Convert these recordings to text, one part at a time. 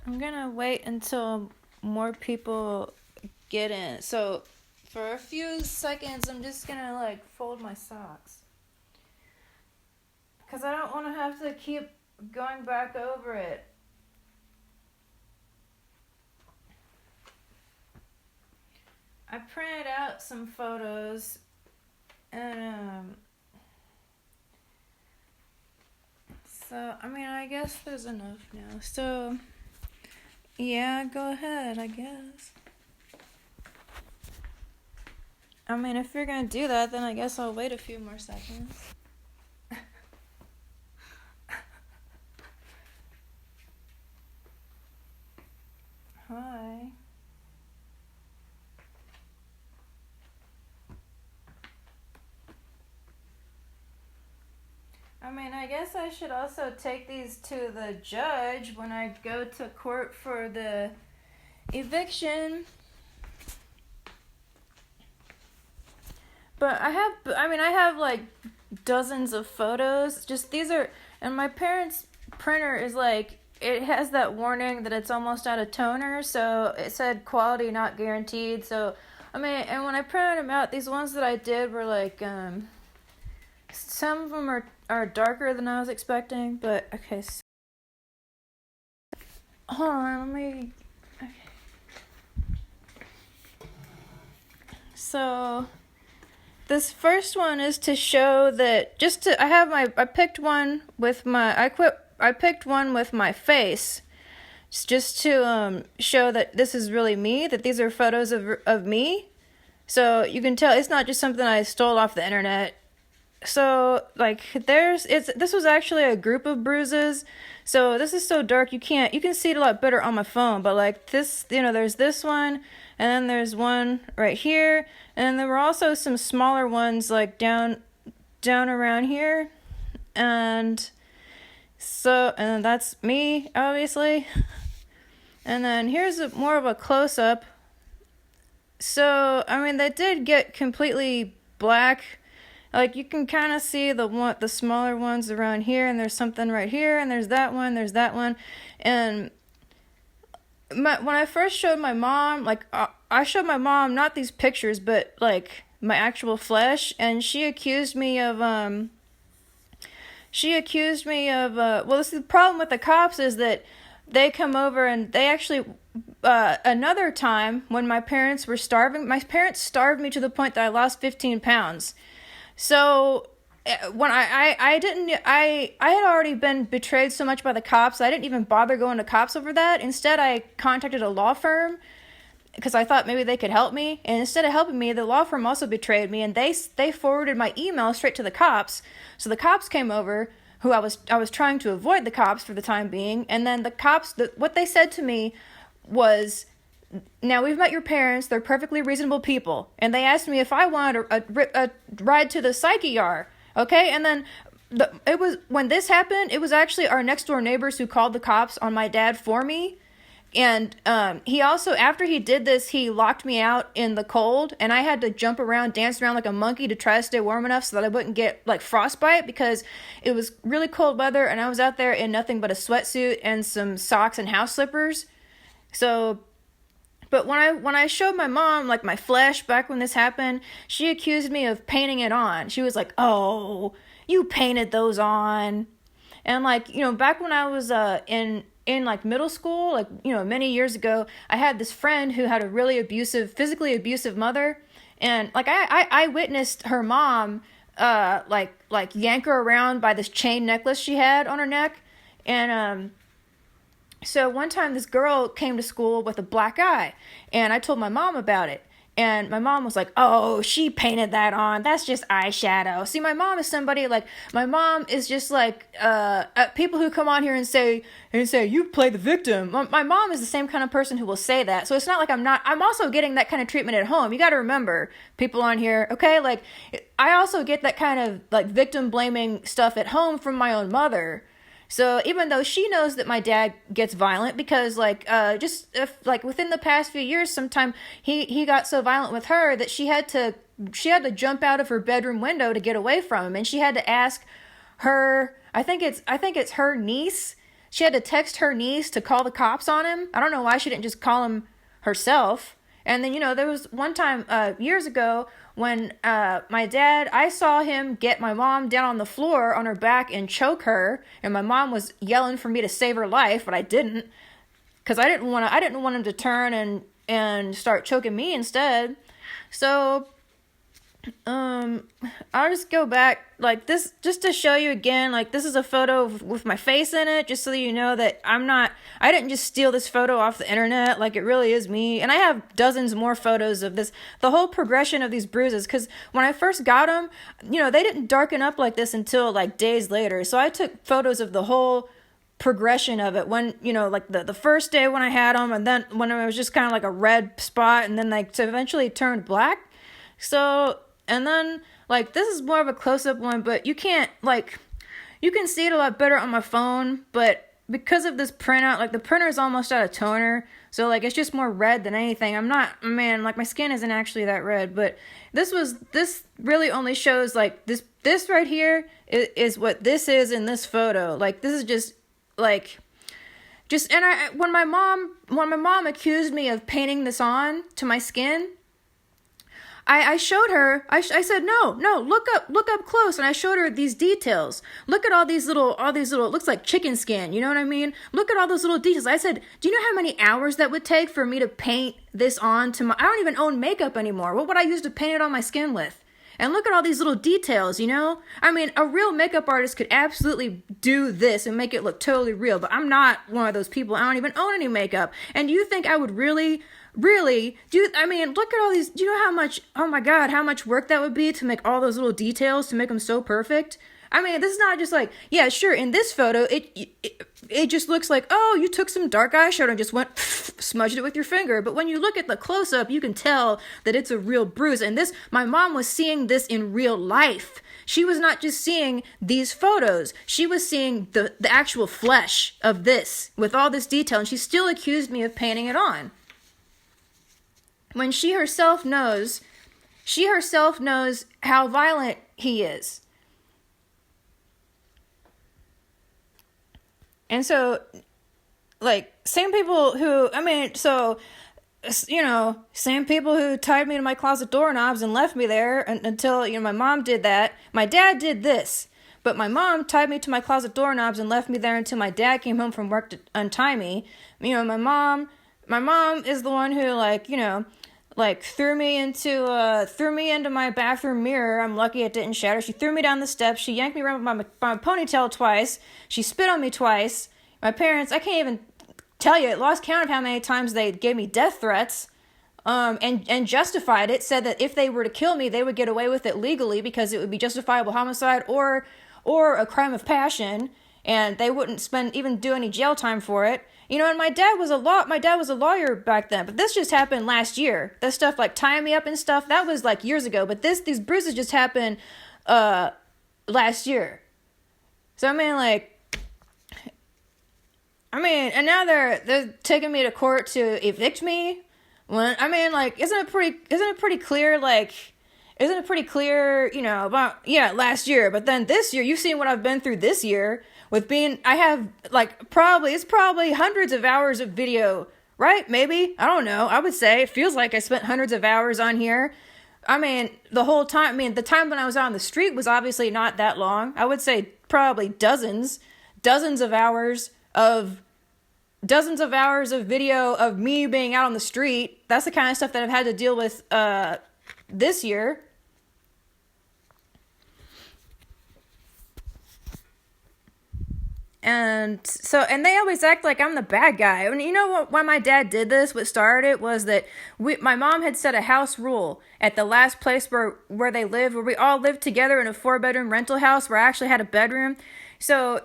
I'm gonna wait until more people get in. So, for a few seconds, I'm just gonna like fold my socks. Because I don't want to have to keep going back over it. I printed out some photos and so I mean I guess there's enough now. So yeah, go ahead, I guess. I mean if you're gonna do that, then I guess I'll wait a few more seconds. Hi. I mean, I guess I should also take these to the judge when I go to court for the eviction. But I have like dozens of photos. Just these are, and my parents' printer is like, it has that warning that it's almost out of toner, so it said quality not guaranteed. So, I mean, and when I printed them out, these ones that I did were like, some of them are darker than I was expecting, but okay. So, hold on, let me. Okay. So, this first one is to show that I picked one with my face, just to show that this is really me. That these are photos of me, so you can tell it's not just something I stole off the internet. So like this was actually a group of bruises. So this is so dark you can see it a lot better on my phone, but like this, there's this one and then there's one right here, and then there were also some smaller ones like down around here. And that's me, obviously. And then here's more of a close up. So I mean they did get completely black. Like you can kind of see the smaller ones around here, and there's something right here, and there's that one, and when I first showed my mom, like I showed my mom not these pictures, but like my actual flesh, and she accused me of well, this is the problem with the cops is that they come over and they actually another time when my parents were starving, my parents starved me to the point that I lost 15 pounds. So when I had already been betrayed so much by the cops, I didn't even bother going to cops over that. Instead, I contacted a law firm because I thought maybe they could help me. And instead of helping me, the law firm also betrayed me, and they forwarded my email straight to the cops. So the cops came over, who I was trying to avoid the cops for the time being, and then the cops, what they said to me was, now we've met your parents, they're perfectly reasonable people, and they asked me if I wanted a ride to the psyche ER, okay? And then it was when this happened, it was actually our next door neighbors who called the cops on my dad for me. And he also, after he did this, he locked me out in the cold, and I had to jump around, dance around like a monkey to try to stay warm enough so that I wouldn't get like frostbite, because it was really cold weather and I was out there in nothing but a sweatsuit and some socks and house slippers. So, but when I showed my mom like my flesh back when this happened, she accused me of painting it on. She was like, "Oh, you painted those on." And like, back when I was in like middle school, like, many years ago, I had this friend who had a really physically abusive mother, and like I witnessed her mom like yank her around by this chain necklace she had on her neck. And so one time this girl came to school with a black eye, and I told my mom about it. And my mom was like, "Oh, she painted that on. That's just eyeshadow." See, my mom is just like, people who come on here and say, "You play the victim." My mom is the same kind of person who will say that. So it's not like I'm also getting that kind of treatment at home. You got to remember, people on here, okay? Like, I also get that kind of like victim blaming stuff at home from my own mother. So even though she knows that my dad gets violent, because like within the past few years, sometime he got so violent with her that she had to jump out of her bedroom window to get away from him, and she had to ask her, I think it's her niece, She had to text her niece to call the cops on him. I don't know why she didn't just call him herself. And then, there was one time years ago when I saw him get my mom down on the floor on her back and choke her. And my mom was yelling for me to save her life, but I didn't, because I didn't want him to turn and start choking me instead. So I'll just go back like this just to show you again, like this is a photo with my face in it, just so you know that I didn't just steal this photo off the internet, like it really is me. And I have dozens more photos of this, the whole progression of these bruises, because when I first got them, they didn't darken up like this until like days later. So I took photos of the whole progression of it when, like the first day when I had them, and then when it was just kind of like a red spot, and then like so eventually turned black. So, and then like this is more of a close-up one, but you can see it a lot better on my phone, but because of this printout, like the printer is almost out of toner, so like it's just more red than anything. Like my skin isn't actually that red, but this really only shows like this right here is what this is in this photo. Like this is just and when my mom accused me of painting this on to my skin, I showed her, I said, no, look up close. And I showed her these details. Look at all these little, it looks like chicken skin. You know what I mean? Look at all those little details. I said, do you know how many hours that would take for me to paint this on to I don't even own makeup anymore. What would I use to paint it on my skin with? And look at all these little details, I mean, a real makeup artist could absolutely do this and make it look totally real, but I'm not one of those people. I don't even own any makeup. And do you think I would really, look at all these, do you know how much, oh my God, how much work that would be to make all those little details, to make them so perfect? I mean, this is not just like, yeah, sure, in this photo, it just looks like, oh, you took some dark eyeshadow and just smudged it with your finger. But when you look at the close-up, you can tell that it's a real bruise. And my mom was seeing this in real life. She was not just seeing these photos. She was seeing the actual flesh of this with all this detail. And she still accused me of painting it on. When she herself knows how violent he is. And so, like, same people who tied me to my closet doorknobs and left me there until, my mom did that. My dad did this, but my mom tied me to my closet doorknobs and left me there until my dad came home from work to untie me. My mom is the one who, threw me into my bathroom mirror. I'm lucky it didn't shatter. She threw me down the steps. She yanked me around by my ponytail twice. She spit on me twice. My parents, I can't even tell you, I lost count of how many times they gave me death threats, and justified it, said that if they were to kill me, they would get away with it legally because it would be justifiable homicide or a crime of passion, and they wouldn't even do any jail time for it. And my dad was a lawyer back then, but this just happened last year. This stuff like tying me up and stuff, that was like years ago, but these bruises just happened last year. So and now they're taking me to court to evict me. Isn't it pretty clear about, last year, but then this year, you've seen what I've been through this year I have probably hundreds of hours of video, right? Maybe, I don't know. I would say it feels like I spent hundreds of hours on here. The whole time, the time when I was on the street was obviously not that long. I would say probably dozens of hours of video of me being out on the street. That's the kind of stuff that I've had to deal with this year. And they always act like I'm the bad guy. You know what? Why my dad did this? What started it was that my mom had set a house rule at the last place where they lived, where we all lived together in a 4-bedroom rental house where I actually had a bedroom. So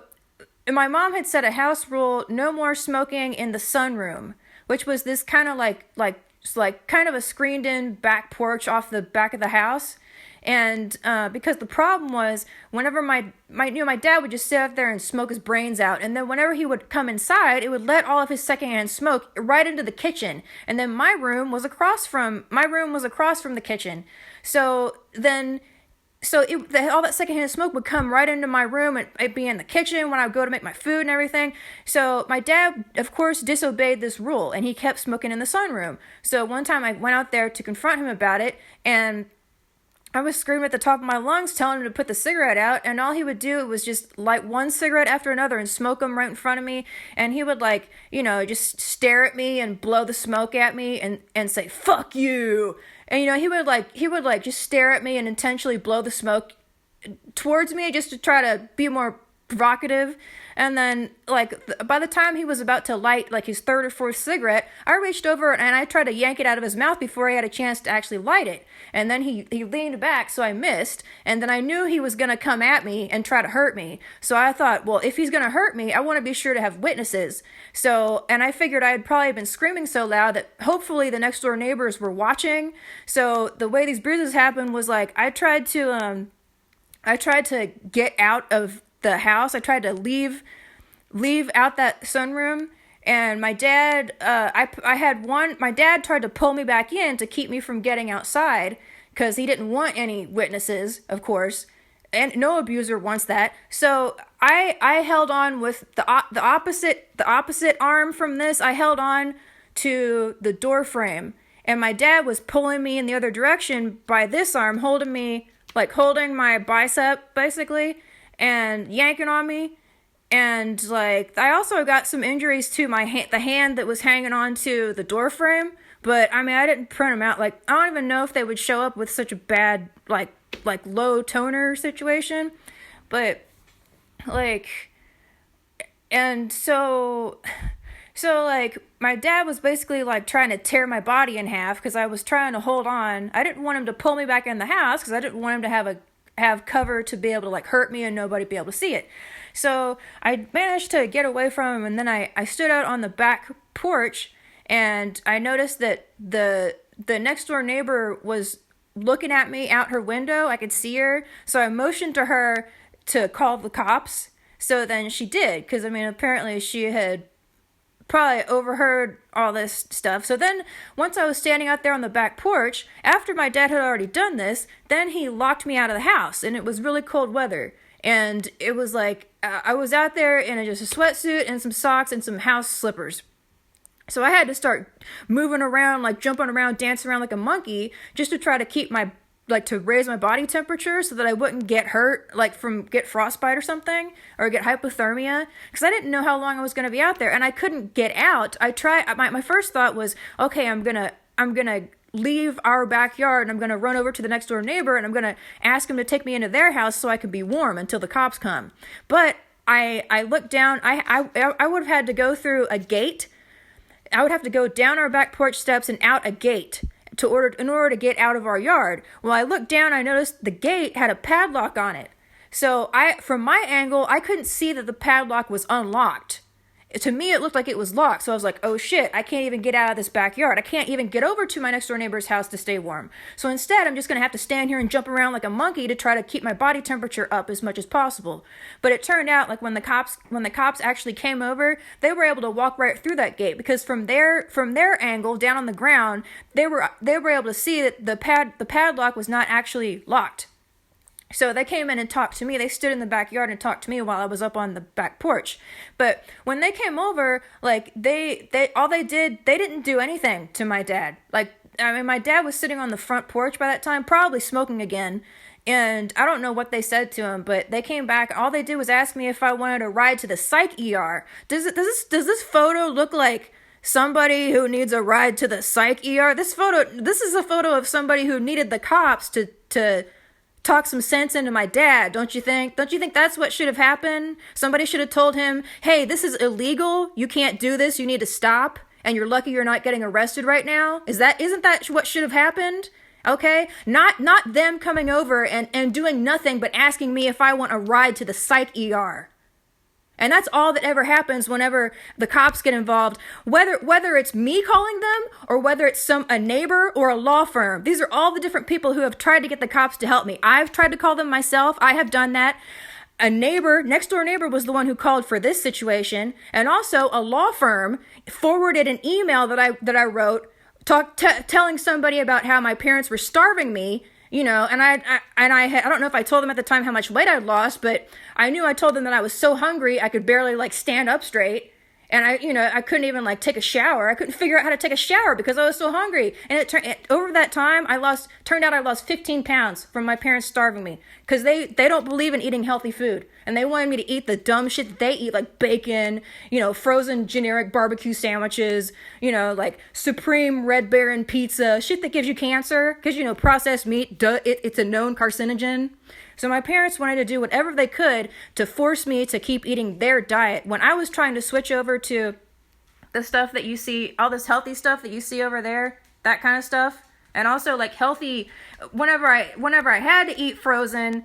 my mom had set a house rule: no more smoking in the sunroom, which was this kind of like kind of a screened-in back porch off the back of the house. And because the problem was, whenever my dad would just sit up there and smoke his brains out, and then whenever he would come inside, it would let all of his secondhand smoke right into the kitchen. And then my room was across from the kitchen. So So all that secondhand smoke would come right into my room, and it'd be in the kitchen when I would go to make my food and everything. So my dad, of course, disobeyed this rule, and he kept smoking in the sunroom. So one time I went out there to confront him about it, and I was screaming at the top of my lungs, telling him to put the cigarette out, and all he would do was just light one cigarette after another and smoke them right in front of me. And he would, like, just stare at me and blow the smoke at me and say, "Fuck you." And, he would just stare at me and intentionally blow the smoke towards me just to try to be more provocative. And then, by the time he was about to light, his third or fourth cigarette, I reached over and I tried to yank it out of his mouth before he had a chance to actually light it. And then he leaned back, so I missed. And then I knew he was going to come at me and try to hurt me. So I thought, well, if he's going to hurt me, I want to be sure to have witnesses. And I figured I had probably been screaming so loud that hopefully the next door neighbors were watching. So the way these bruises happened was, I tried to get out of the house. I tried to leave out that sunroom, and my dad, my dad tried to pull me back in to keep me from getting outside, because he didn't want any witnesses, of course, and no abuser wants that. So I held on with the opposite arm from this. I held on to the door frame, and my dad was pulling me in the other direction by this arm, holding my bicep, basically, and yanking on me. And, I also got some injuries to the hand that was hanging on to the door frame. But, I didn't print them out. I don't even know if they would show up with such a bad, low toner situation. But, and so, my dad was basically, trying to tear my body in half because I was trying to hold on. I didn't want him to pull me back in the house because I didn't want him to have cover to be able to, hurt me and nobody be able to see it. So I managed to get away from him, and then I stood out on the back porch, and I noticed that the next door neighbor was looking at me out her window. I could see her, so I motioned to her to call the cops. So then she did, because apparently she had probably overheard all this stuff. So then, once I was standing out there on the back porch, after my dad had already done this, then he locked me out of the house, and it was really cold weather. And it was I was out there in just a sweatsuit and some socks and some house slippers. So I had to start moving around, jumping around, dancing around like a monkey, just to try to keep to raise my body temperature so that I wouldn't get hurt, get frostbite or something, or get hypothermia, because I didn't know how long I was going to be out there, and I couldn't get out. My first thought was, okay, I'm gonna leave our backyard, and I'm gonna run over to the next door neighbor, and I'm gonna ask him to take me into their house so I could be warm until the cops come. But I looked down. I would have had to go through a gate. I would have to go down our back porch steps and out a gate in order to get out of our yard. Well, I looked down, I noticed the gate had a padlock on it. So from my angle, I couldn't see that the padlock was unlocked. To me, it looked like it was locked. So I was like, oh shit, I can't even get out of this backyard. I can't even get over to my next door neighbor's house to stay warm. So instead, I'm just going to have to stand here and jump around like a monkey to try to keep my body temperature up as much as possible. But it turned out, when the cops actually came over, they were able to walk right through that gate, because from their angle down on the ground, they were able to see that the padlock was not actually locked. So they came in and talked to me. They stood in the backyard and talked to me while I was up on the back porch. But when they came over, they didn't do anything to my dad. My dad was sitting on the front porch by that time, probably smoking again. And I don't know what they said to him, but they came back. All they did was ask me if I wanted to ride to the psych ER. Does this photo look like somebody who needs a ride to the psych ER? This is a photo of somebody who needed the cops to talk some sense into my dad, don't you think? Don't you think that's what should have happened? Somebody should have told him, hey, this is illegal. You can't do this. You need to stop. And you're lucky you're not getting arrested right now. Isn't that what should have happened? Okay? Not them coming over and doing nothing but asking me if I want a ride to the psych ER. And that's all that ever happens whenever the cops get involved, whether it's me calling them or whether it's a neighbor or a law firm. These are all the different people who have tried to get the cops to help me. I've tried to call them myself. I have done that. A next door neighbor was the one who called for this situation, and also a law firm forwarded an email that I wrote telling somebody about how my parents were starving me, I don't know if I told them at the time how much weight I'd lost, but I told them that I was so hungry I could barely like stand up straight. And I couldn't even like take a shower. I couldn't figure out how to take a shower because I was so hungry. And over that time, turned out I lost 15 pounds from my parents starving me because they don't believe in eating healthy food. And they wanted me to eat the dumb shit that they eat, like bacon, frozen generic barbecue sandwiches, like Supreme Red Baron pizza, shit that gives you cancer because, processed meat, it's a known carcinogen. So my parents wanted to do whatever they could to force me to keep eating their diet. When I was trying to switch over to the stuff that you see, all this healthy stuff that you see over there, that kind of stuff, and also like healthy, whenever I had to eat frozen,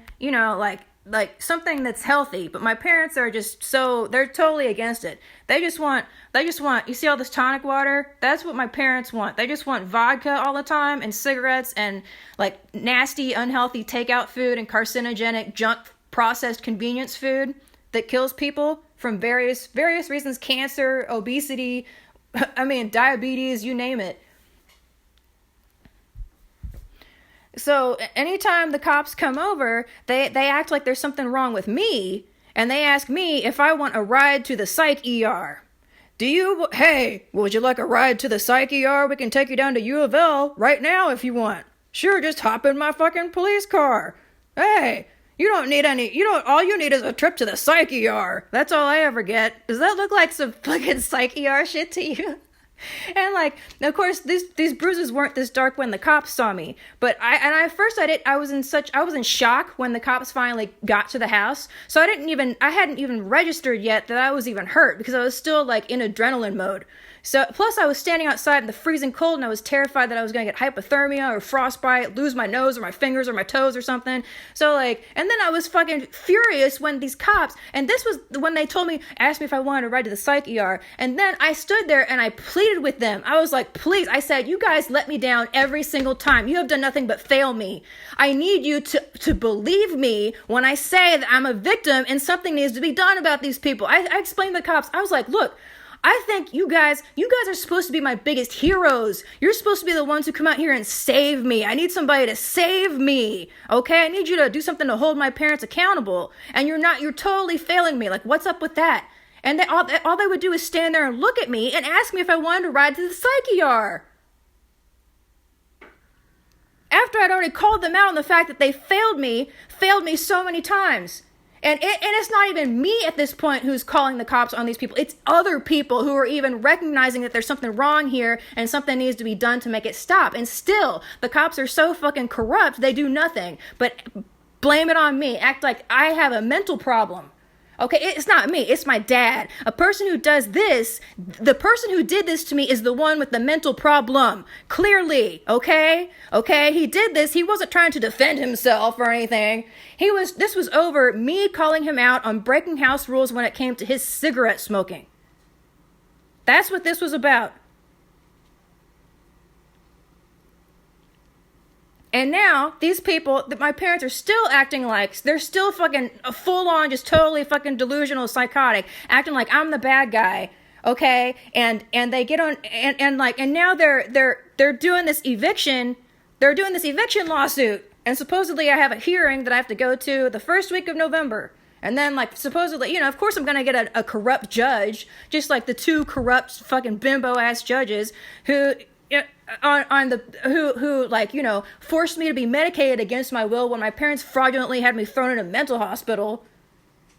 like something that's healthy, but my parents are they're totally against it. They just want, you see all this tonic water? That's what my parents want. They just want vodka all the time and cigarettes and like nasty, unhealthy takeout food and carcinogenic junk processed convenience food that kills people from various reasons, cancer, obesity, diabetes, you name it. So anytime the cops come over, they act like there's something wrong with me, and they ask me if I want a ride to the psych ER. Hey, would you like a ride to the psych ER? We can take you down to U of L right now if you want. Sure, just hop in my fucking police car. Hey, all you need is a trip to the psych ER. That's all I ever get. Does that look like some fucking psych ER shit to you? And like, of course, these bruises weren't this dark when the cops saw me. But I was in shock when the cops finally got to the house. So I hadn't even registered yet that I was even hurt because I was still like in adrenaline mode. So plus I was standing outside in the freezing cold and I was terrified that I was going to get hypothermia or frostbite, lose my nose or my fingers or my toes or something. So like, and then I was fucking furious when these cops, and this was when they asked me if I wanted to ride to the psych ER. And then I stood there and I pleaded with them. I was like, please, I said, you guys let me down every single time. You have done nothing but fail me. I need you to believe me when I say that I'm a victim and something needs to be done about these people. I explained to the cops, I was like, look, I think you guys are supposed to be my biggest heroes. You're supposed to be the ones who come out here and save me. I need somebody to save me. Okay? I need you to do something to hold my parents accountable. And you're totally failing me. Like, what's up with that? And all they would do is stand there and look at me and ask me if I wanted to ride to the psych ER. After I'd already called them out on the fact that they failed me so many times. And it's not even me at this point who's calling the cops on these people. It's other people who are even recognizing that there's something wrong here and something needs to be done to make it stop. And still, the cops are so fucking corrupt, they do nothing but blame it on me, act like I have a mental problem. Okay, it's not me, it's my dad. A person who does this, the person who did this to me is the one with the mental problem. Clearly, okay? Okay, he did this, he wasn't trying to defend himself or anything. This was over me calling him out on breaking house rules when it came to his cigarette smoking. That's what this was about. And now, these people, that my parents are still acting like, they're still fucking full on, just totally fucking delusional, psychotic, acting like I'm the bad guy, okay? And they get on, and now they're doing this eviction lawsuit. And supposedly I have a hearing that I have to go to the first week of November. And then, like, supposedly, of course I'm going to get a corrupt judge, just like the two corrupt fucking bimbo-ass judges who forced me to be medicated against my will when my parents fraudulently had me thrown in a mental hospital.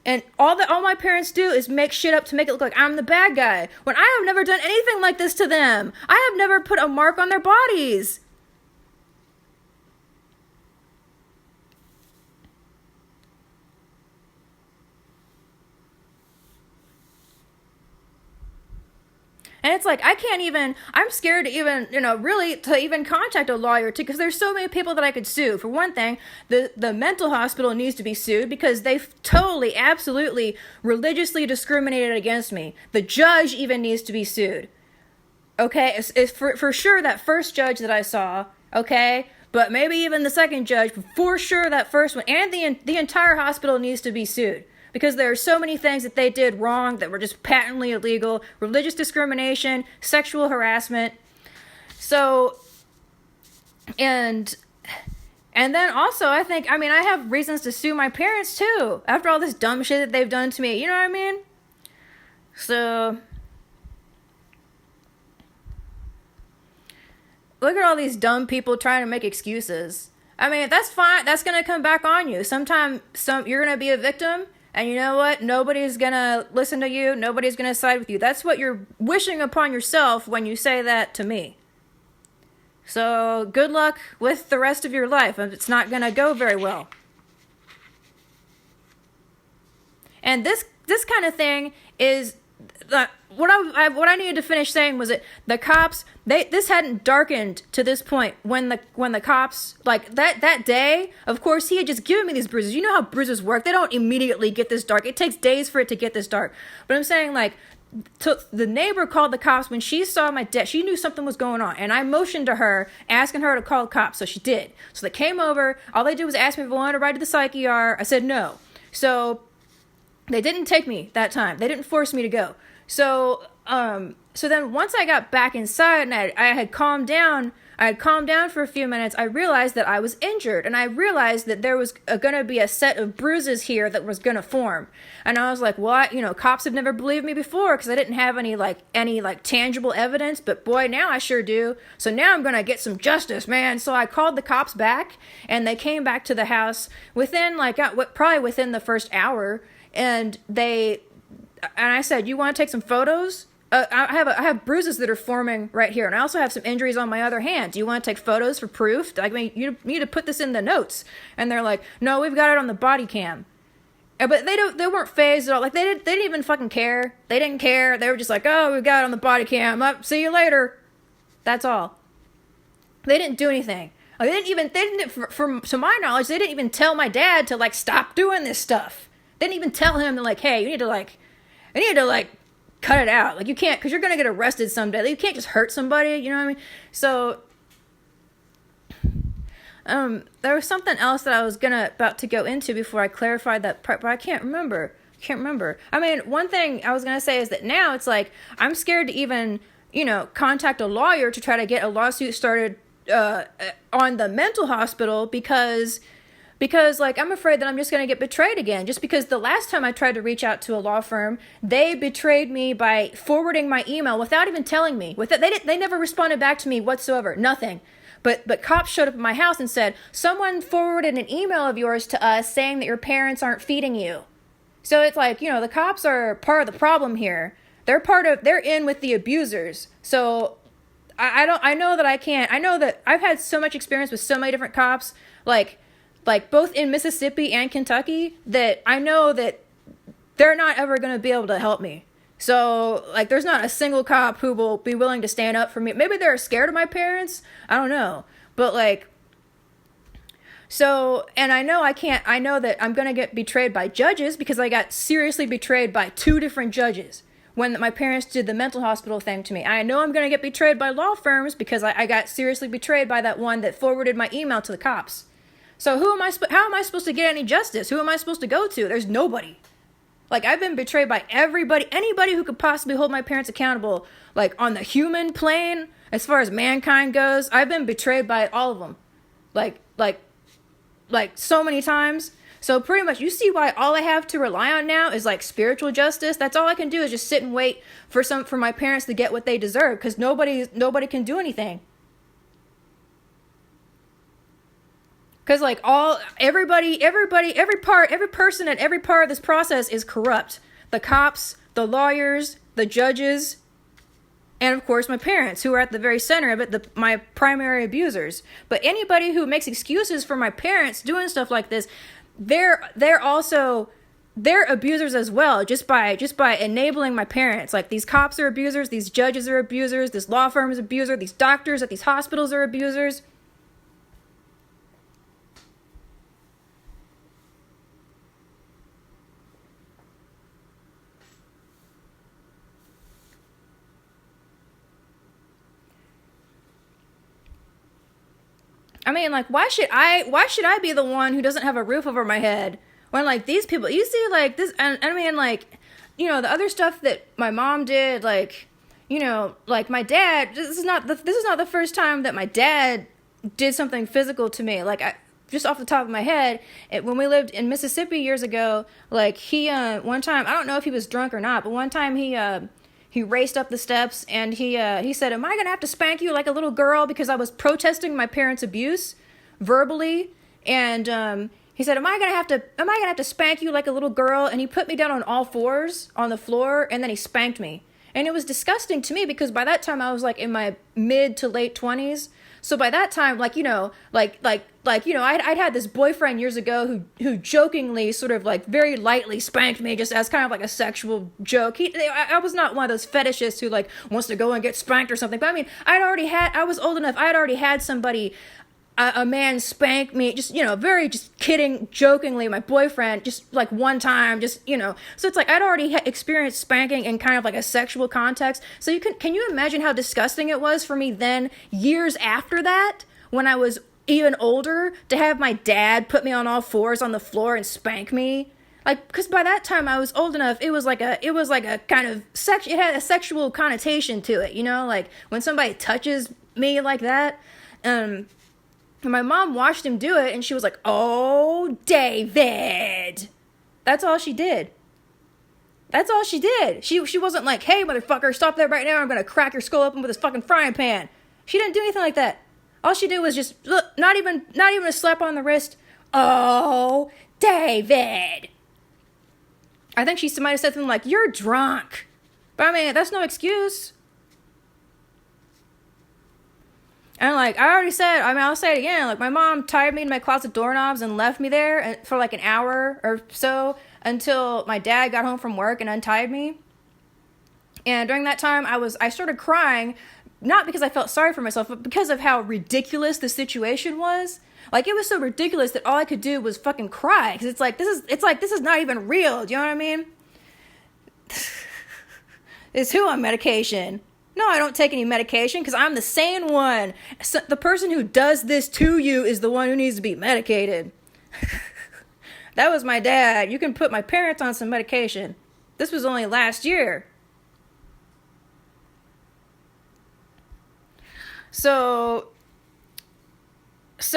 And all my parents do is make shit up to make it look like I'm the bad guy, when I have never done anything like this to them. I have never put a mark on their bodies. And it's like, I'm scared to even, to even contact a lawyer too, because there's so many people that I could sue. For one thing, the mental hospital needs to be sued because they've totally, absolutely, religiously discriminated against me. The judge even needs to be sued. Okay, it's for sure that first judge that I saw, okay? But maybe even the second judge, for sure that first one, and the entire hospital needs to be sued. Because there are so many things that they did wrong that were just patently illegal. Religious discrimination, sexual harassment. So, and And then also, I have reasons to sue my parents too. After all this dumb shit that they've done to me, you know what I mean? So, look at all these dumb people trying to make excuses. I mean, that's fine. That's going to come back on you. You're going to be a victim. And you know what? Nobody's going to listen to you. Nobody's going to side with you. That's what you're wishing upon yourself when you say that to me. So good luck with the rest of your life. It's not going to go very well. And this kind of thing is what I needed to finish saying was that the cops, this hadn't darkened to this point when the cops, like that day, of course he had just given me these bruises. You know how bruises work. They don't immediately get this dark. It takes days for it to get this dark. But I'm saying, like, the neighbor called the cops when she saw my death. She knew something was going on, and I motioned to her, asking her to call the cops, so she did. So they came over. All they did was ask me if I wanted to ride to the psych ER. I said no. So they didn't take me that time. They didn't force me to go. So then once I got back inside and I had calmed down for a few minutes, I realized that I was injured, and I realized that there was going to be a set of bruises here that was going to form. And I was like, what? Cops have never believed me before because I didn't have any tangible evidence, but boy, now I sure do. So now I'm going to get some justice, man. So I called the cops back, and they came back to the house probably within the first hour, and I said, you want to take some photos? I have bruises that are forming right here, and I also have some injuries on my other hand. Do you want to take photos for proof? You need to put this in the notes. And they're like, no, we've got it on the body cam. But they weren't phased at all. Like, they didn't even fucking care. They didn't care. They were just like, oh, we've got it on the body cam. See you later. That's all. They didn't do anything. To my knowledge, they didn't even tell my dad to, like, stop doing this stuff. They didn't even tell him to, like, hey, you need to cut it out. Like, you can't, because you're going to get arrested someday. Like, you can't just hurt somebody, you know what I mean? So, there was something else that I was about to go into before I clarified that part, but I can't remember. I mean, one thing I was going to say is that now it's like, I'm scared to even, contact a lawyer to try to get a lawsuit started, on the mental hospital because like, I'm afraid that I'm just going to get betrayed again. Just because the last time I tried to reach out to a law firm, they betrayed me by forwarding my email without even telling me. They never responded back to me whatsoever. Nothing. But cops showed up at my house and said, someone forwarded an email of yours to us saying that your parents aren't feeding you. So it's like, the cops are part of the problem here. They're in with the abusers. So I know that I've had so much experience with so many different cops, like both in Mississippi and Kentucky, that I know that they're not ever going to be able to help me. So, like, there's not a single cop who will be willing to stand up for me. Maybe they're scared of my parents. I don't know. But, like, so, and I know that I'm going to get betrayed by judges because I got seriously betrayed by 2 different judges when my parents did the mental hospital thing to me. I know I'm going to get betrayed by law firms because I got seriously betrayed by that one that forwarded my email to the cops. So how am I supposed to get any justice? Who am I supposed to go to? There's nobody. Like, I've been betrayed by anybody who could possibly hold my parents accountable, like, on the human plane, as far as mankind goes. I've been betrayed by all of them. Like, so many times. So pretty much, you see why all I have to rely on now is, like, spiritual justice. That's all I can do is just sit and wait for my parents to get what they deserve, because nobody can do anything. Because, like, every person at every part of this process is corrupt. The cops, the lawyers, the judges, and, of course, my parents, who are at the very center of it, my primary abusers. But anybody who makes excuses for my parents doing stuff like this, they're abusers as well, just by enabling my parents. Like, these cops are abusers, these judges are abusers, this law firm is an abuser, these doctors at these hospitals are abusers. I mean, like, why should I be the one who doesn't have a roof over my head when, like, these people, you see, like, this, and I mean, like, the other stuff that my mom did, like, like, my dad, this is not the first time that my dad did something physical to me. Like, just off the top of my head, when we lived in Mississippi years ago, like he one time, I don't know if he was drunk or not, but one time he raced up the steps and he said, "Am I gonna have to spank you like a little girl?" Because I was protesting my parents' abuse verbally, and he said, "Am I gonna have to spank you like a little girl?" And he put me down on all fours on the floor, and then he spanked me. And it was disgusting to me because by that time I was like in my mid to late 20s. So by that time, like, you know, I'd had this boyfriend years ago who jokingly sort of like very lightly spanked me just as kind of like a sexual joke. I was not one of those fetishists who like wants to go and get spanked or something. But I mean, I was old enough. I had already had somebody, a man spank me, just, you know, very just kidding, jokingly, my boyfriend, just like one time, just, you know. So it's like I'd already experienced spanking in kind of like a sexual context. So can you imagine how disgusting it was for me then, years after that, when I was even older, to have my dad put me on all fours on the floor and spank me? Like, because by that time I was old enough, it was like a kind of it had a sexual connotation to it, you know, like when somebody touches me like that. And my mom watched him do it, and she was like, "Oh, David." That's all she did. That's all she did. She wasn't like, "Hey, motherfucker, stop that right now. I'm going to crack your skull open with this fucking frying pan." She didn't do anything like that. All she did was just, look, not even a slap on the wrist. "Oh, David." I think she might have said something like, "You're drunk." But I mean, that's no excuse. And like I already said, I mean, I'll say it again. Like my mom tied me to my closet doorknobs and left me there for like an hour or so until my dad got home from work and untied me. And during that time, I started crying, not because I felt sorry for myself, but because of how ridiculous the situation was. Like it was so ridiculous that all I could do was fucking cry because it's like this is not even real. Do you know what I mean? It's who on medication. No, I don't take any medication because I'm the sane one. So the person who does this to you is the one who needs to be medicated. That was my dad. You can put my parents on some medication. This was only last year. So I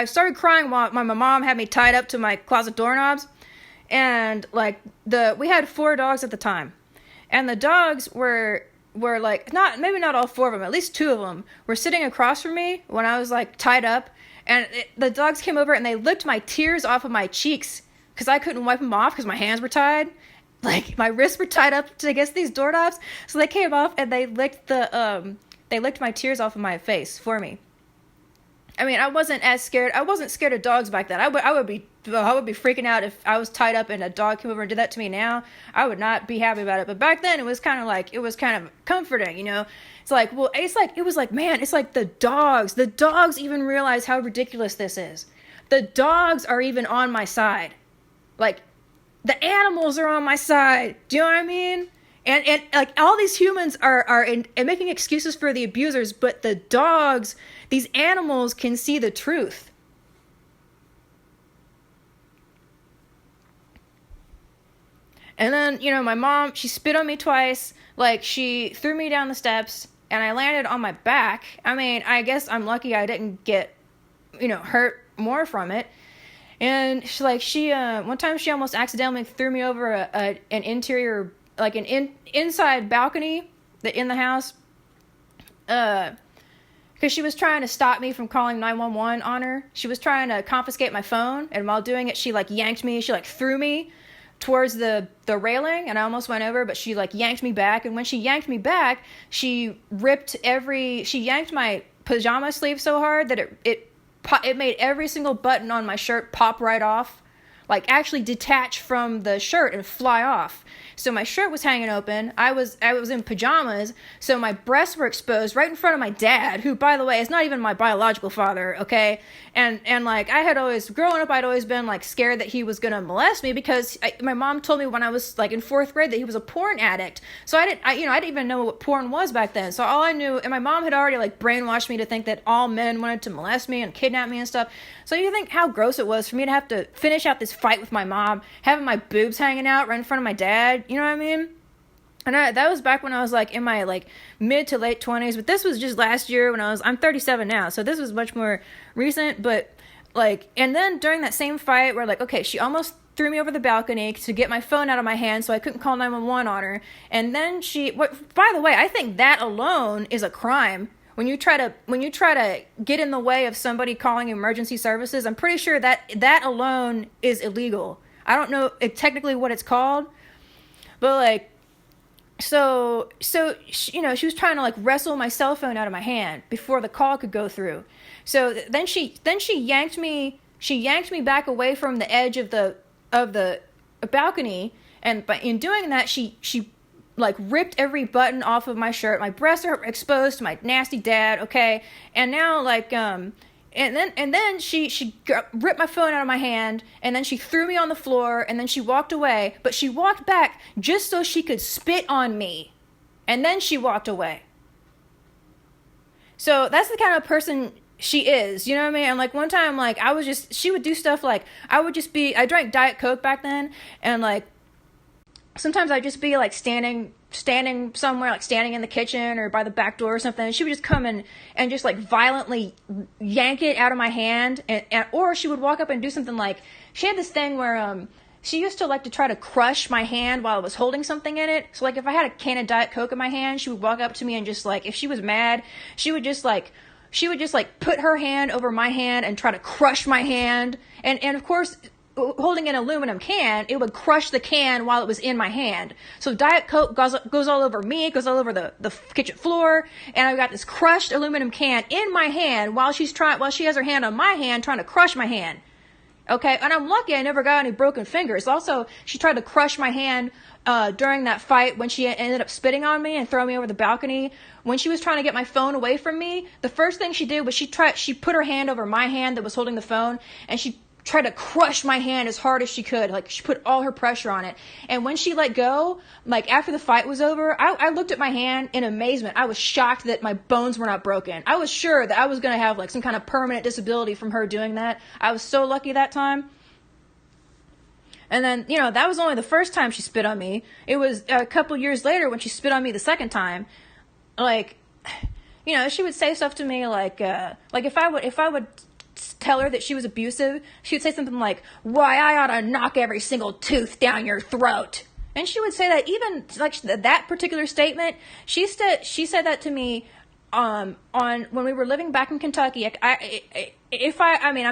started crying while my mom had me tied up to my closet doorknobs, and like we had 4 dogs at the time. And the dogs were like, maybe not all 4 of them, at least 2 of them were sitting across from me when I was like tied up. And the dogs came over and they licked my tears off of my cheeks because I couldn't wipe them off because my hands were tied. Like my wrists were tied up against these doorknobs. So they came off and they licked my tears off of my face for me. I mean, I wasn't scared of dogs back then. I would be freaking out if I was tied up and a dog came over and did that to me now. I would not be happy about it. But back then it was kind of comforting, you know. It's like, well, it was like, man, it's like the dogs even realize how ridiculous this is. The dogs are even on my side. Like the animals are on my side. Do you know what I mean? And like all these humans are making excuses for the abusers, but the dogs, these animals can see the truth. And then, you know, my mom, she spit on me twice. Like she threw me down the steps and I landed on my back. I mean, I guess I'm lucky I didn't get, you know, hurt more from it. And one time she almost accidentally threw me over an interior, like an inside balcony in the house, because she was trying to stop me from calling 911 on her. She was trying to confiscate my phone, and while doing it, she like yanked me. She like threw me towards the railing, and I almost went over, but she like yanked me back. And when she yanked me back, she yanked my pajama sleeve so hard that it made every single button on my shirt pop right off, like actually detach from the shirt and fly off. So my shirt was hanging open. I was in pajamas, so my breasts were exposed right in front of my dad, who, by the way, is not even my biological father, okay? And like, growing up, I'd always been like scared that he was gonna molest me because my mom told me when I was like in 4th grade that he was a porn addict. So I didn't even know what porn was back then. So all I knew, and my mom had already like brainwashed me to think that all men wanted to molest me and kidnap me and stuff. So you think how gross it was for me to have to finish out this fight with my mom, having my boobs hanging out right in front of my dad. You know what I mean? And that was back when I was like in my like mid to late 20s, but this was just last year when I'm 37 now. So this was much more recent, but like, and then during that same fight where like, okay, she almost threw me over the balcony to get my phone out of my hand so I couldn't call 911 on her. And then by the way, I think that alone is a crime. When you try to get in the way of somebody calling emergency services, I'm pretty sure that alone is illegal. I don't know technically what it's called, but like, so she was trying to like wrestle my cell phone out of my hand before the call could go through. So then she yanked me back away from the edge of the balcony, and in doing that she like ripped every button off of my shirt. My breasts are exposed to my nasty dad, okay? And now like and then she ripped my phone out of my hand, and then she threw me on the floor, and then she walked away. But she walked back just so she could spit on me, and then she walked away. So that's the kind of person she is, you know what I mean? And like one time, like she would do stuff like I drank Diet Coke back then, and like sometimes I'd just be like standing somewhere, like standing in the kitchen or by the back door or something, and she would just come in and just like violently yank it out of my hand, or she would walk up and do something like, she had this thing where she used to like to try to crush my hand while I was holding something in it. So like if I had a can of Diet Coke in my hand, she would walk up to me and just like, if she was mad, she would just like put her hand over my hand and try to crush my hand, and of course, holding an aluminum can, it would crush the can while it was in my hand. So Diet Coke goes all over me, goes all over the kitchen floor, and I've got this crushed aluminum can in my hand while she has her hand on my hand trying to crush my hand. Okay, and I'm lucky I never got any broken fingers. Also, she tried to crush my hand during that fight when she ended up spitting on me and throwing me over the balcony. When she was trying to get my phone away from me, the first thing she did was she put her hand over my hand that was holding the phone, and she tried to crush my hand as hard as she could. Like, she put all her pressure on it. And when she let go, like after the fight was over, I looked at my hand in amazement. I was shocked that my bones were not broken. I was sure that I was going to have like some kind of permanent disability from her doing that. I was so lucky that time. And then, that was only the first time she spit on me. It was a couple years later when she spit on me the second time. Like, she would say stuff to me like if I would tell her that she was abusive, she would say something like, "Why, I ought to knock every single tooth down your throat." And she would say that, even like that particular statement, she said that to me on when we were living back in Kentucky. I'm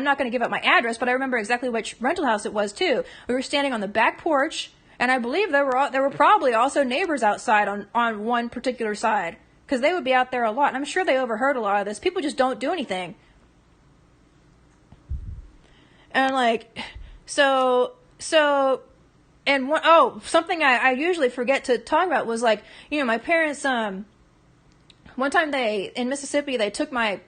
not going to give up my address, but I remember exactly which rental house it was too. We were standing on the back porch, and I believe there were probably also neighbors outside on one particular side, because they would be out there a lot, and I'm sure they overheard a lot of this. People just don't do anything. And like, something I usually forget to talk about was like, my parents, one time in Mississippi, they took my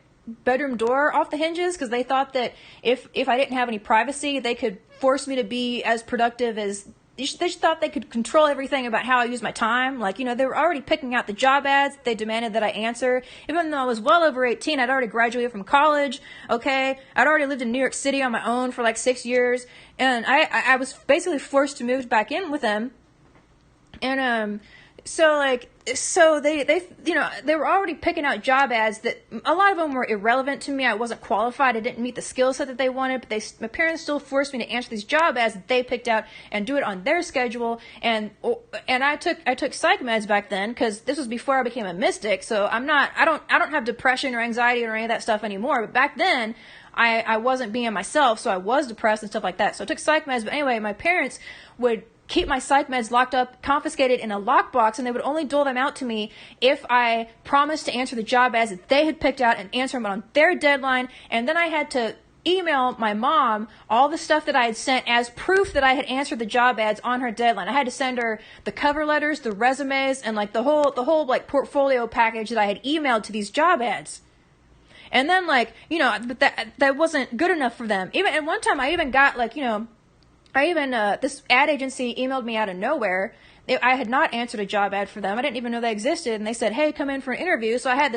bedroom door off the hinges because they thought that if I didn't have any privacy, they could force me to be as productive as, they just thought they could control everything about how I use my time. Like, they were already picking out the job ads they demanded that I answer. Even though I was well over 18, I'd already graduated from college, okay? I'd already lived in New York City on my own for like 6 years. And I was basically forced to move back in with them. And, so they were already picking out job ads that a lot of them were irrelevant to me. I wasn't qualified. I didn't meet the skill set that they wanted, but my parents still forced me to answer these job ads that they picked out and do it on their schedule. And I took psych meds back then, because this was before I became a mystic. So I don't have depression or anxiety or any of that stuff anymore. But back then, I wasn't being myself, so I was depressed and stuff like that. So I took psych meds. But anyway, my parents would keep my psych meds locked up, confiscated in a lockbox, and they would only dole them out to me if I promised to answer the job ads that they had picked out and answer them on their deadline. And then I had to email my mom all the stuff that I had sent as proof that I had answered the job ads on her deadline. I had to send her the cover letters, the resumes, and like the whole like portfolio package that I had emailed to these job ads. And then but that wasn't good enough for them. And one time I even got this ad agency emailed me out of nowhere. I had not answered a job ad for them. I didn't even know they existed. And they said, "Hey, come in for an interview." So I had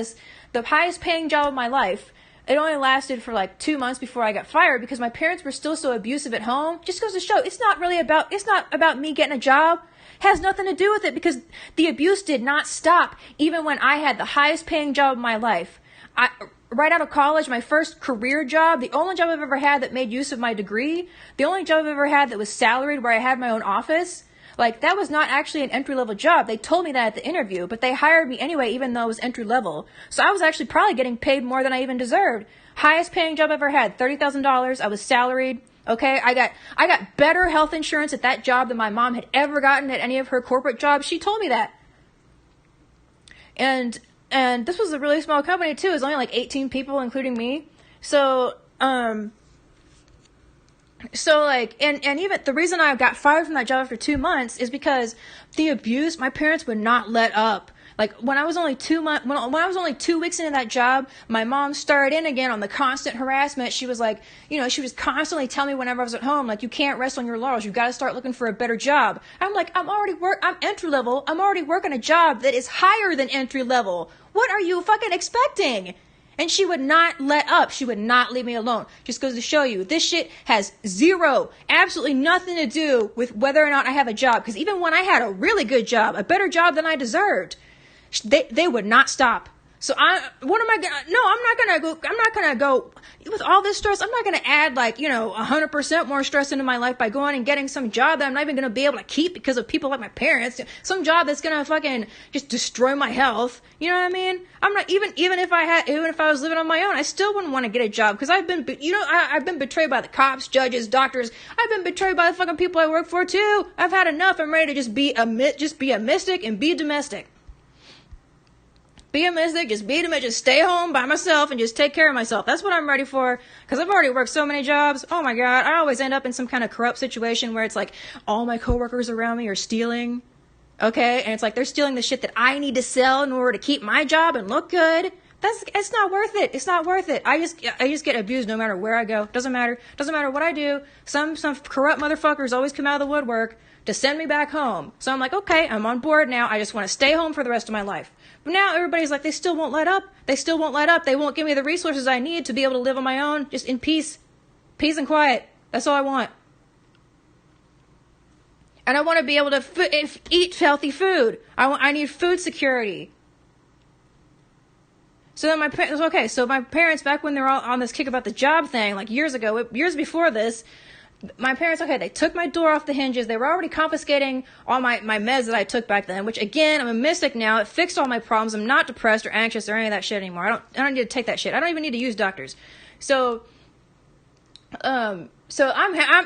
the highest paying job of my life It only lasted for like 2 months before I got fired because my parents were still so abusive at home. Just goes to show it's not about me getting a job. It has nothing to do with it because the abuse did not stop even when I had the highest paying job of my life. Right out of college, my first career job, the only job I've ever had that made use of my degree, the only job I've ever had that was salaried where I had my own office. Like, that was not actually an entry-level job. They told me that at the interview, but they hired me anyway, even though it was entry-level. So I was actually probably getting paid more than I even deserved. Highest paying job I ever had, $30,000. I was salaried. Okay, I got better health insurance at that job than my mom had ever gotten at any of her corporate jobs. She told me that. And this was a really small company too. It was only like 18 people, including me. So like, and even the reason I got fired from that job after 2 months is because the abuse, my parents would not let up. Like, when I was only 2 weeks into that job, my mom started in again on the constant harassment. She was like, she was constantly telling me whenever I was at home, like, you can't rest on your laurels. You've got to start looking for a better job. I'm like, I'm entry level. I'm already working a job that is higher than entry level. What are you fucking expecting? And she would not let up. She would not leave me alone. Just goes to show you, this shit has absolutely nothing to do with whether or not I have a job. Because even when I had a really good job, a better job than I deserved, they would not stop. So I'm not gonna go with all this stress. I'm not gonna add 100% more stress into my life by going and getting some job that I'm not even gonna be able to keep because of people like my parents. Some job that's gonna fucking just destroy my health. You know what I mean? I'm not even if I was living on my own, I still wouldn't want to get a job because I've been betrayed by the cops, judges, doctors. I've been betrayed by the fucking people I work for too. I've had enough. I'm ready to just be a mystic and be domestic. Be a mystic, just stay home by myself and just take care of myself. That's what I'm ready for, because I've already worked so many jobs. Oh my God, I always end up in some kind of corrupt situation where it's like all my coworkers around me are stealing, okay? And it's like they're stealing the shit that I need to sell in order to keep my job and look good. It's not worth it. It's not worth it. I just get abused no matter where I go. Doesn't matter what I do. Some corrupt motherfuckers always come out of the woodwork to send me back home. So I'm like, okay, I'm on board now. I just want to stay home for the rest of my life. But now everybody's like, they still won't let up. They won't give me the resources I need to be able to live on my own, just in peace and quiet. That's all I want. And I want to be able to eat healthy food. I need food security. So then my parents, back when they were all on this kick about the job thing, like years before this, my parents, they took my door off the hinges. They were already confiscating all my meds that I took back then, which again, I'm a mystic now. It fixed all my problems. I'm not depressed or anxious or any of that shit anymore. I don't need to take that shit. I don't even need to use doctors. So I'm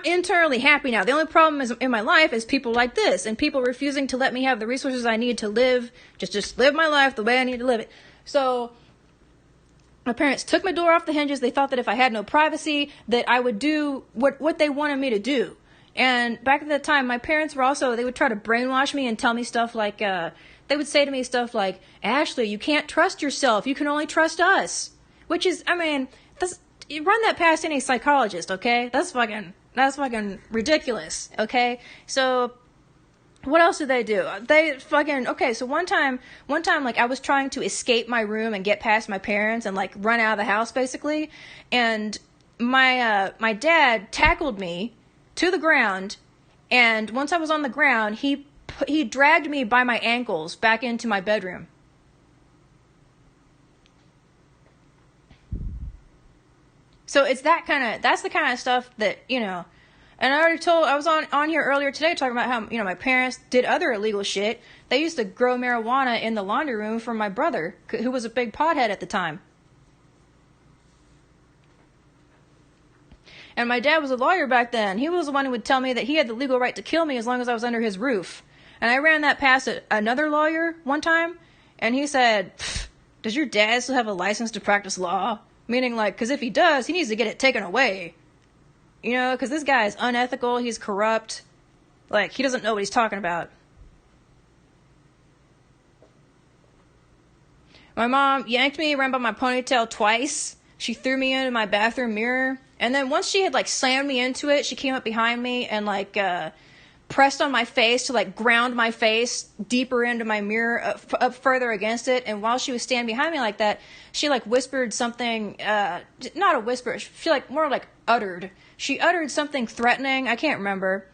internally happy now. The only problem in my life is people like this and people refusing to let me have the resources I need to live, just live my life the way I need to live it. So my parents took my door off the hinges. They thought that if I had no privacy, that I would do what they wanted me to do. And back at that time, my parents they would try to brainwash me and tell me stuff like, they would say to me stuff like, Ashley, you can't trust yourself. You can only trust us. Which is, you run that past any psychologist, okay? That's fucking ridiculous, okay? So what else did they do? So one time, like, I was trying to escape my room and get past my parents and, like, run out of the house, basically. And my dad tackled me to the ground. And once I was on the ground, he dragged me by my ankles back into my bedroom. So that's the kind of stuff that, and I was on here earlier today talking about how, my parents did other illegal shit. They used to grow marijuana in the laundry room for my brother, who was a big pothead at the time. And my dad was a lawyer back then. He was the one who would tell me that he had the legal right to kill me as long as I was under his roof. And I ran that past another lawyer one time, and he said, does your dad still have a license to practice law? Meaning, like, because if he does, he needs to get it taken away. Because this guy is unethical, he's corrupt. Like, he doesn't know what he's talking about. My mom yanked me around by my ponytail twice. She threw me into my bathroom mirror. And then once she had, like, slammed me into it, she came up behind me and, like, pressed on my face to like ground my face deeper into my mirror, up further against it. And while she was standing behind me like that, she like whispered something, not a whisper, she like more like uttered. She uttered something threatening. I can't remember.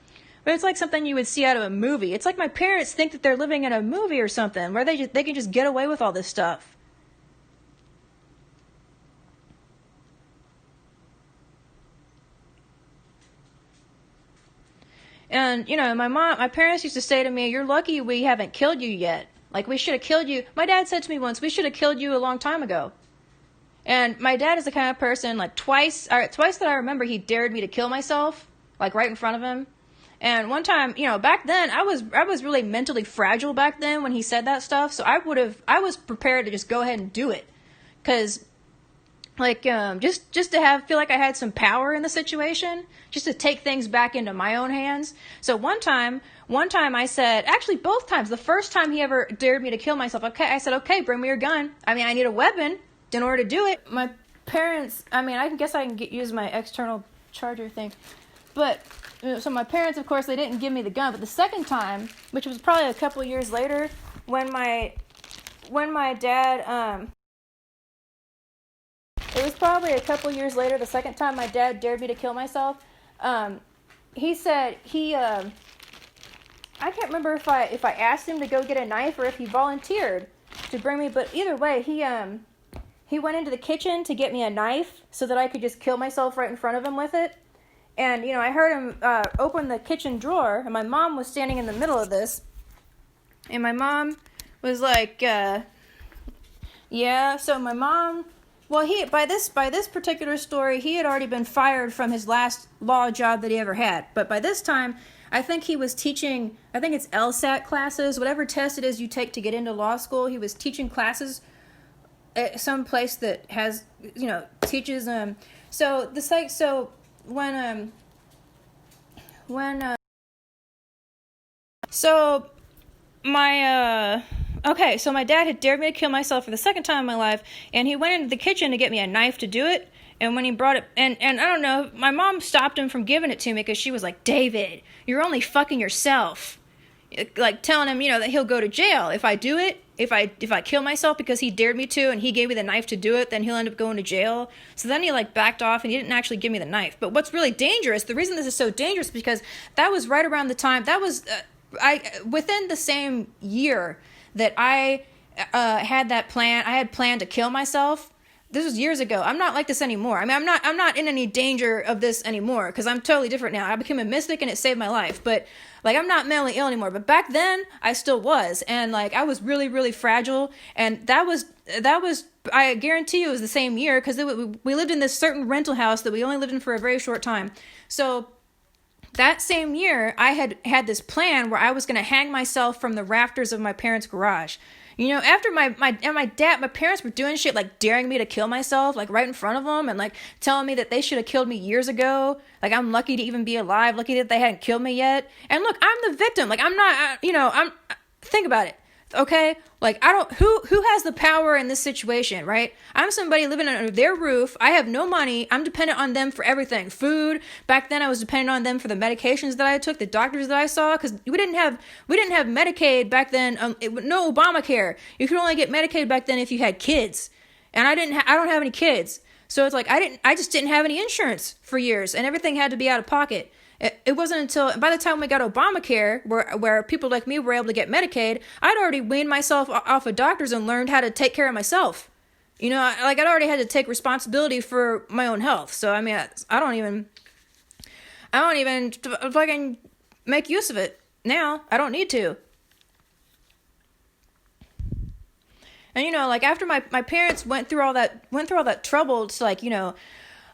But it's like something you would see out of a movie. It's like my parents think that they're living in a movie or something where they can just get away with all this stuff. And, you know, my parents used to say to me, "You're lucky we haven't killed you yet. Like, we should have killed you." My dad said to me once, "We should have killed you a long time ago." And my dad is the kind of person, like, twice that I remember, he dared me to kill myself, like, right in front of him. And one time, you know, back then, I was really mentally fragile back then when he said that stuff, so I was prepared to just go ahead and do it. Because, like, just to feel like I had some power in the situation, just to take things back into my own hands. So one time I said, actually both times, the first time he ever dared me to kill myself, I said, "Okay, bring me your gun. I mean, I need a weapon in order to do it." My parents, I mean, I guess I can use my external charger thing. But, so my parents, of course, they didn't give me the gun. But the second time, which was probably a couple years later, when my dad, it was probably a couple years later, the second time my dad dared me to kill myself, he said, I can't remember if I asked him to go get a knife or if he volunteered to bring me, but either way, he went into the kitchen to get me a knife so that I could just kill myself right in front of him with it. And, you know, I heard him open the kitchen drawer, and my mom was standing in the middle of this. And my mom was like, yeah, so my mom, well, by this particular story, he had already been fired from his last law job that he ever had. But by this time, I think he was teaching, I think it's LSAT classes, whatever test it is you take to get into law school. He was teaching classes at some place that has, you know, teaches so when so my so my dad had dared me to kill myself for the second time in my life, and he went into the kitchen to get me a knife to do it. And when he brought it, and I don't know, my mom stopped him from giving it to me because she was like, "David, you're only fucking yourself." Like telling him, you know, that he'll go to jail if I do it. If I kill myself because he dared me to and he gave me the knife to do it, then he'll end up going to jail. So then he like backed off and he didn't actually give me the knife. But what's really dangerous, the reason this is so dangerous is because that was right around the time, that was within the same year that I had that plan. I had planned to kill myself. This was years ago. I'm not like this anymore. I mean, I'm not in any danger of this anymore because I'm totally different now. I became a mystic and it saved my life. But like, I'm not mentally ill anymore. But back then, I still was. And like, I was really, really fragile. And that was, I guarantee you it was the same year because we lived in this certain rental house that we only lived in for a very short time. So that same year, I had this plan where I was going to hang myself from the rafters of my parents' garage. You know, after my parents were doing shit like daring me to kill myself, like right in front of them, and like telling me that they should have killed me years ago. Like, I'm lucky to even be alive, lucky that they hadn't killed me yet. And look, I'm the victim. Like, I'm not, think about it. Okay, like who has the power in this situation, right? I'm somebody living under their roof. I have no money. I'm dependent on them for everything. Food. Back then I was dependent on them for the medications that I took, the doctors that I saw, because we didn't have Medicaid back then. No Obamacare. You could only get Medicaid back then if you had kids. And I don't have any kids. So it's like I just didn't have any insurance for years, and everything had to be out of pocket. It wasn't until, by the time we got Obamacare, where people like me were able to get Medicaid, I'd already weaned myself off of doctors and learned how to take care of myself. You know, I'd already had to take responsibility for my own health. So, I mean, I don't even fucking make use of it now. I don't need to. And, you know, like, after my parents went through all that trouble to, like, you know,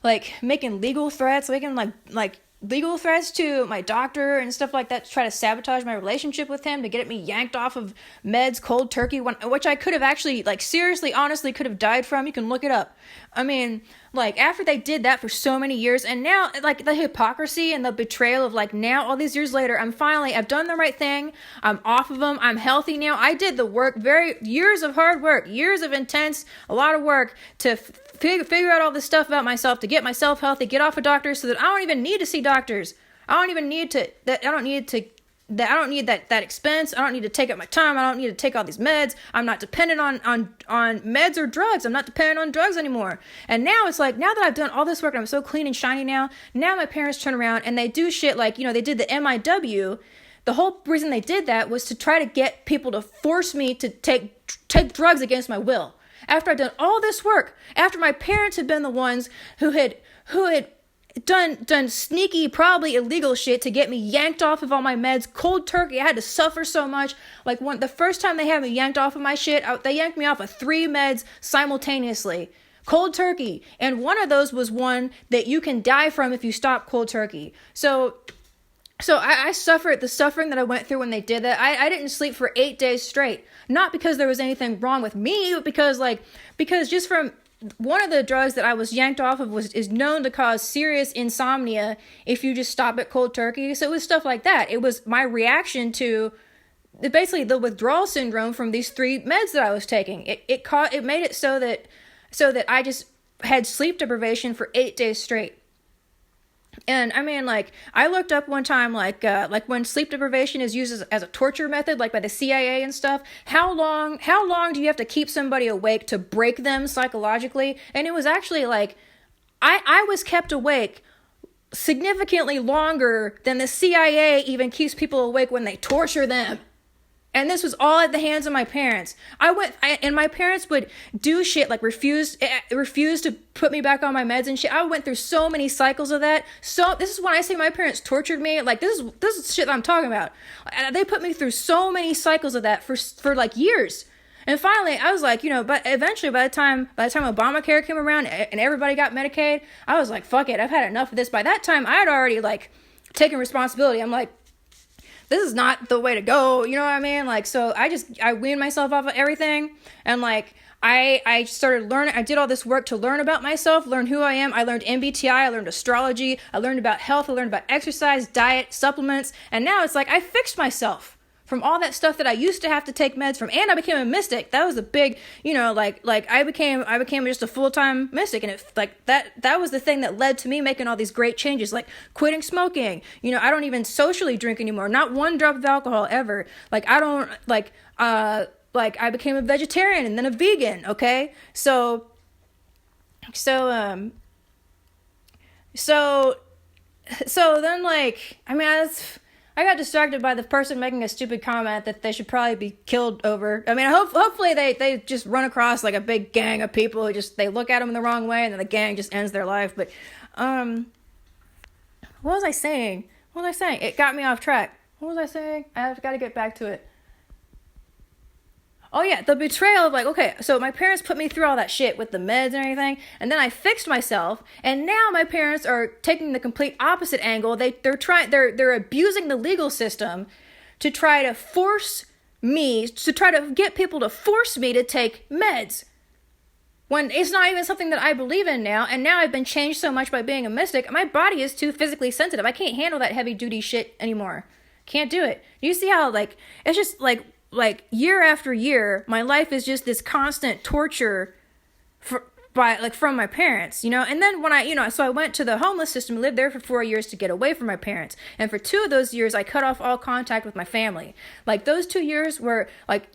like, making legal threats, making, like, legal threats to my doctor and stuff like that to try to sabotage my relationship with him, to get me yanked off of meds cold turkey, which I could have actually, like, seriously, honestly could have died from. You can look it up. I mean, like, after they did that for so many years, and now, like, the hypocrisy and the betrayal of, like, now, all these years later, I've done the right thing. I'm off of them. I'm healthy now. I did the work, years of hard work, years of intense, a lot of work to figure out all this stuff about myself, to get myself healthy, get off of doctors so that I don't even need to see doctors. I don't need to that, I don't need that expense. I don't need to take up my time. I don't need to take all these meds. I'm not dependent on meds or drugs. I'm not dependent on drugs anymore. And now it's like, now that I've done all this work and I'm so clean and shiny now my parents turn around and they do shit like, they did the MIW. The whole reason they did that was to try to get people to force me to take drugs against my will. After I'd done all this work, after my parents had been the ones who had done sneaky, probably illegal shit to get me yanked off of all my meds, cold turkey. I had to suffer so much. Like the first time they had me yanked off of my shit, they yanked me off of 3 meds simultaneously. Cold turkey. And one of those was one that you can die from if you stop cold turkey. So I suffered the suffering that I went through when they did that. I didn't sleep for 8 days straight. Not because there was anything wrong with me, but because just from one of the drugs that I was yanked off of is known to cause serious insomnia if you just stop at cold turkey. So it was stuff like that. It was my reaction to basically the withdrawal syndrome from these 3 meds that I was taking. It made it so that I just had sleep deprivation for 8 days straight. And I mean, like, I looked up one time, like when sleep deprivation is used as a torture method, like by the CIA and stuff, how long do you have to keep somebody awake to break them psychologically? And it was actually like, I was kept awake significantly longer than the CIA even keeps people awake when they torture them. And this was all at the hands of my parents. And my parents would do shit like refuse to put me back on my meds and shit. I went through so many cycles of that. So this is when I say my parents tortured me. Like this is shit that I'm talking about. They put me through so many cycles of that for like years. And finally, I was like, but eventually by the time Obamacare came around and everybody got Medicaid, I was like, fuck it, I've had enough of this. By that time, I had already like taken responsibility. I'm like, this is not the way to go, you know what I mean? Like, so I weaned myself off of everything, and like, I started learning, I did all this work to learn about myself, learn who I am. I learned MBTI, I learned astrology, I learned about health, I learned about exercise, diet, supplements, and now it's like, I fixed myself from all that stuff that I used to have to take meds from, and I became a mystic. That was a big, I became just a full-time mystic, and it like that was the thing that led to me making all these great changes, like quitting smoking. I don't even socially drink anymore, not one drop of alcohol ever. Like I don't I became a vegetarian and then a vegan. Okay, so then then like I got distracted by the person making a stupid comment that they should probably be killed over. I mean, hopefully they just run across like a big gang of people who they look at them in the wrong way, and then the gang just ends their life. But, what was I saying? It got me off track. What was I saying? I've got to get back to it. Oh yeah, the betrayal of like, okay, so my parents put me through all that shit with the meds and everything, and then I fixed myself, and now my parents are taking the complete opposite angle. They're abusing the legal system to try to get people to force me to take meds. When it's not even something that I believe in now, and now I've been changed so much by being a mystic, my body is too physically sensitive. I can't handle that heavy duty shit anymore. Can't do it. You see how like, it's just like year after year, my life is just this constant torture from my parents, and then when so I went to the homeless system, lived there for 4 years to get away from my parents. And for 2 of those years, I cut off all contact with my family. Like those 2 years were like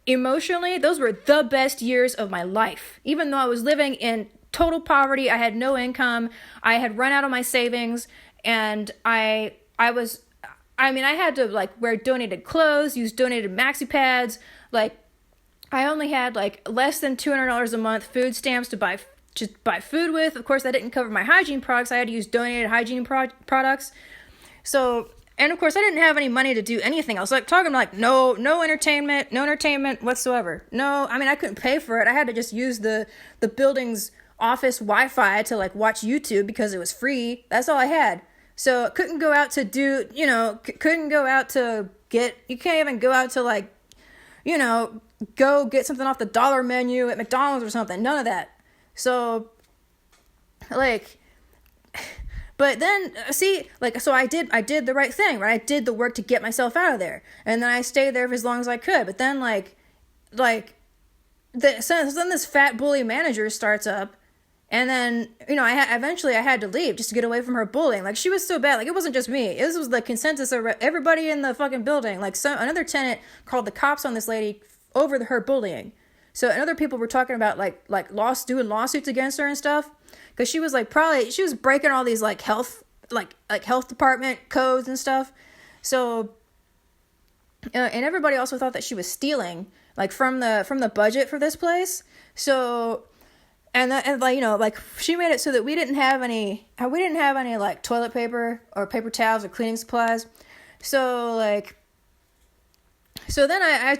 emotionally, those were the best years of my life. Even though I was living in total poverty, I had no income, I had run out of my savings, and I had to like wear donated clothes, use donated maxi pads. Like I only had like less than $200 a month food stamps to buy food with. Of course, that didn't cover my hygiene products. I had to use donated hygiene products. So, and of course, I didn't have any money to do anything else. Like talking like no entertainment whatsoever. No, I couldn't pay for it. I had to just use the building's office Wi-Fi to like watch YouTube because it was free. That's all I had. So couldn't go out to do, couldn't go out to you can't even go out to like, go get something off the dollar menu at McDonald's or something. None of that. So like, but then see, like, so I did the right thing, right? I did the work to get myself out of there. And then I stayed there for as long as I could. But then so then this fat bully manager starts up, And then, eventually I had to leave just to get away from her bullying. Like, she was so bad. Like, it wasn't just me. This was the consensus of everybody in the fucking building. Like, another tenant called the cops on this lady over her bullying. So, and other people were talking about, doing lawsuits against her and stuff. Because she was, she was breaking all these, health department codes and stuff. So, and everybody also thought that she was stealing, from the budget for this place. So... And she made it so that we didn't have any toilet paper or paper towels or cleaning supplies. So then I